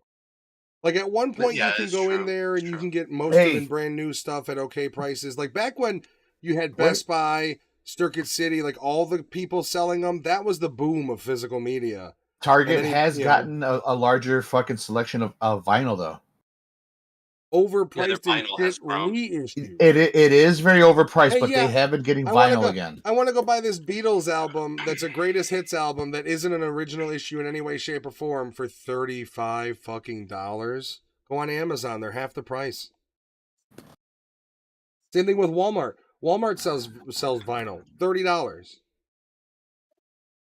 Like at one point Yeah, you can it's go in true. there and It's you true. can get most of Hey. the brand new stuff at okay prices. Like back when you had What? Best Buy, Circuit City, like all the people selling them, that was the boom of physical media. Target And then has gotten a larger fucking selection of vinyl though. Overpriced their and vinyl has shit grown. reissues. It is very overpriced, Hey, but yeah, they have been getting I want to vinyl go. again. I want to go buy this Beatles album. That's a greatest hits album that isn't an original issue in any way, shape, or form for $35 fucking dollars. Go on Amazon; they're half the price. Same thing with Walmart. Walmart sells vinyl $30.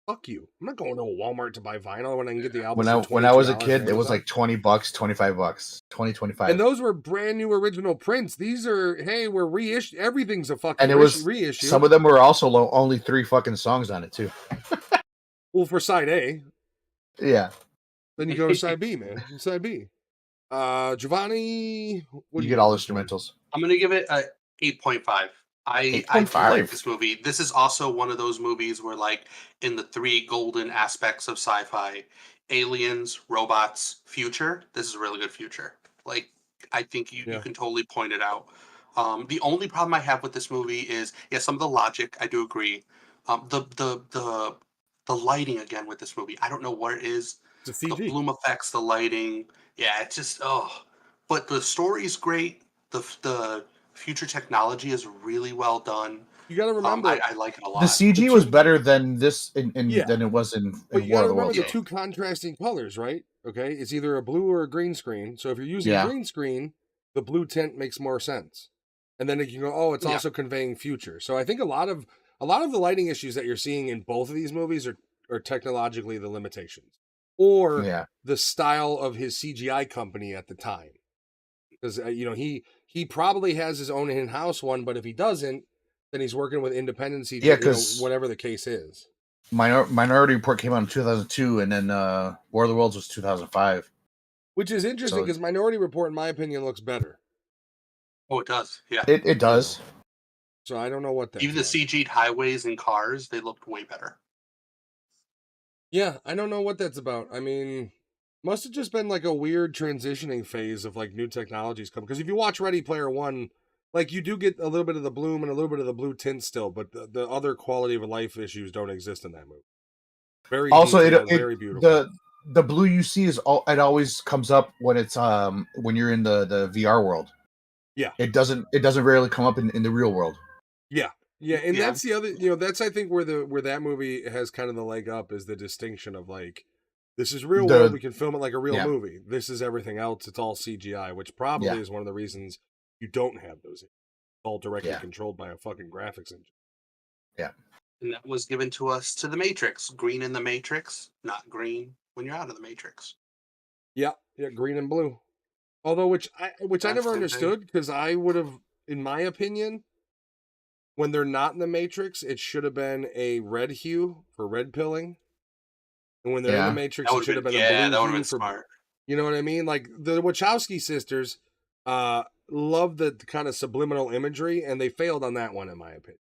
Fuck you! I'm not going to a Walmart to buy vinyl when I can get the album for When I was a $22 kid, on it was Amazon. like $20, $25, 20, 25. And those were brand new original prints. These are, hey, we're reissue. Everything's a fucking And it was reissue. some of them were also only 3 fucking songs on it too. Well, for side A, Yeah, then you go to side B, man. Side B. Giovanni, what do you you get all give this one? instrumentals. I'm gonna give it a 8.5. I do 8.5. like this movie. This is also one of those movies where, like, in the 3 golden aspects of sci-fi, aliens, robots, future, this is a really good future. Like, I think you Yeah. can totally point it out. The only problem I have with this movie is, yeah, some of the logic, I do agree. The lighting again with this movie, I don't know what it is. It's a The CG. bloom effects, the lighting, yeah, it's just But the story's great. The future technology is really well done. You got to remember, I like it a lot. The CG was better than this Yeah. than it was in but you War got of to the remember Worlds. the though. two contrasting colors, right? Okay, it's either a blue or a green screen. So if you're using Yeah. green screen, the blue tint makes more sense. And then you can go, oh, it's Yeah. also conveying future. So I think a lot of the lighting issues that you're seeing in both of these movies are technologically the limitations, or Yeah, the style of his CGI company at the time. Because he probably has his own in-house one, but if he doesn't, then he's working with independent CGI. Yeah, 'cause- whatever the case is. Minority Report came out in 2002, and then War of the Worlds was 2005. Which is interesting So- because Minority Report, in my opinion, looks better. Oh, it does. Yeah. It does. So I don't know what that. Even the CG'd highways and cars, they looked way better. Yeah, I don't know what that's about. I mean, must have just been like a weird transitioning phase of like new technologies come. Because if you watch Ready Player One, like you do get a little bit of the bloom and a little bit of the blue tint still, but the other quality of life issues don't exist in that movie. Very Also, detailed, very beautiful. the blue you see it always comes up when it's when you're in the VR world. Yeah. It doesn't rarely come up in the real world. Yeah, and Yeah. that's the other, that's I think where that movie has kind of the leg up is the distinction of like, this is real world, we can film it like a real Yeah. movie. This is everything else, it's all CGI, which probably Yeah. is one of the reasons you don't have those. It's all directly Yeah. controlled by a fucking graphics engine. And that was given to us to the Matrix. Green in the Matrix, not green when you're out of the Matrix. Yeah, green and blue. Although which I That's never the thing. understood, because I would have, in my opinion, when they're not in the Matrix, it should have been a red hue for red pilling. And when they're in Yeah. the Matrix, That it would should have have been, been a yeah, blue that would have hue been for smart. You know what I mean? Like the Wachowski sisters love the kind of subliminal imagery, and they failed on that one, in my opinion.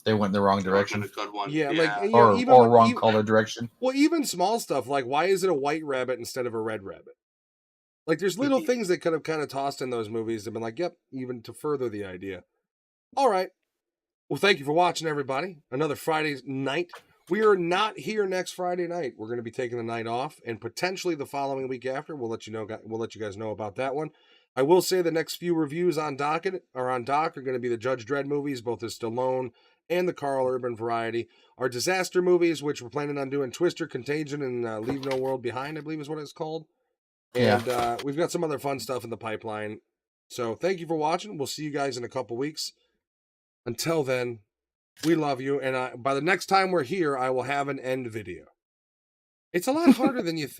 They went in the wrong That would've been direction, a good one. Yeah, like and, or even wrong color direction. Well, even small stuff like why is it a white rabbit instead of a red rabbit? Like there's little things that could have kind of tossed in those movies and been like, yep, even to further the idea. All right. Well, thank you for watching, everybody. Another Friday night. We are not here next Friday night. We're going to be taking the night off, and potentially the following week after. We'll let you know. We'll let you guys know about that one. I will say the next few reviews on dock are going to be the Judge Dredd movies, both the Stallone and the Carl Urban variety. Our disaster movies, which we're planning on doing Twister, Contagion, and Leave No World Behind, I believe is what it's called. And we've got some other fun stuff in the pipeline. So thank you for watching. We'll see you guys in a couple weeks. Until then, we love you. And by the next time we're here, I will have an end video. It's a lot harder than you think.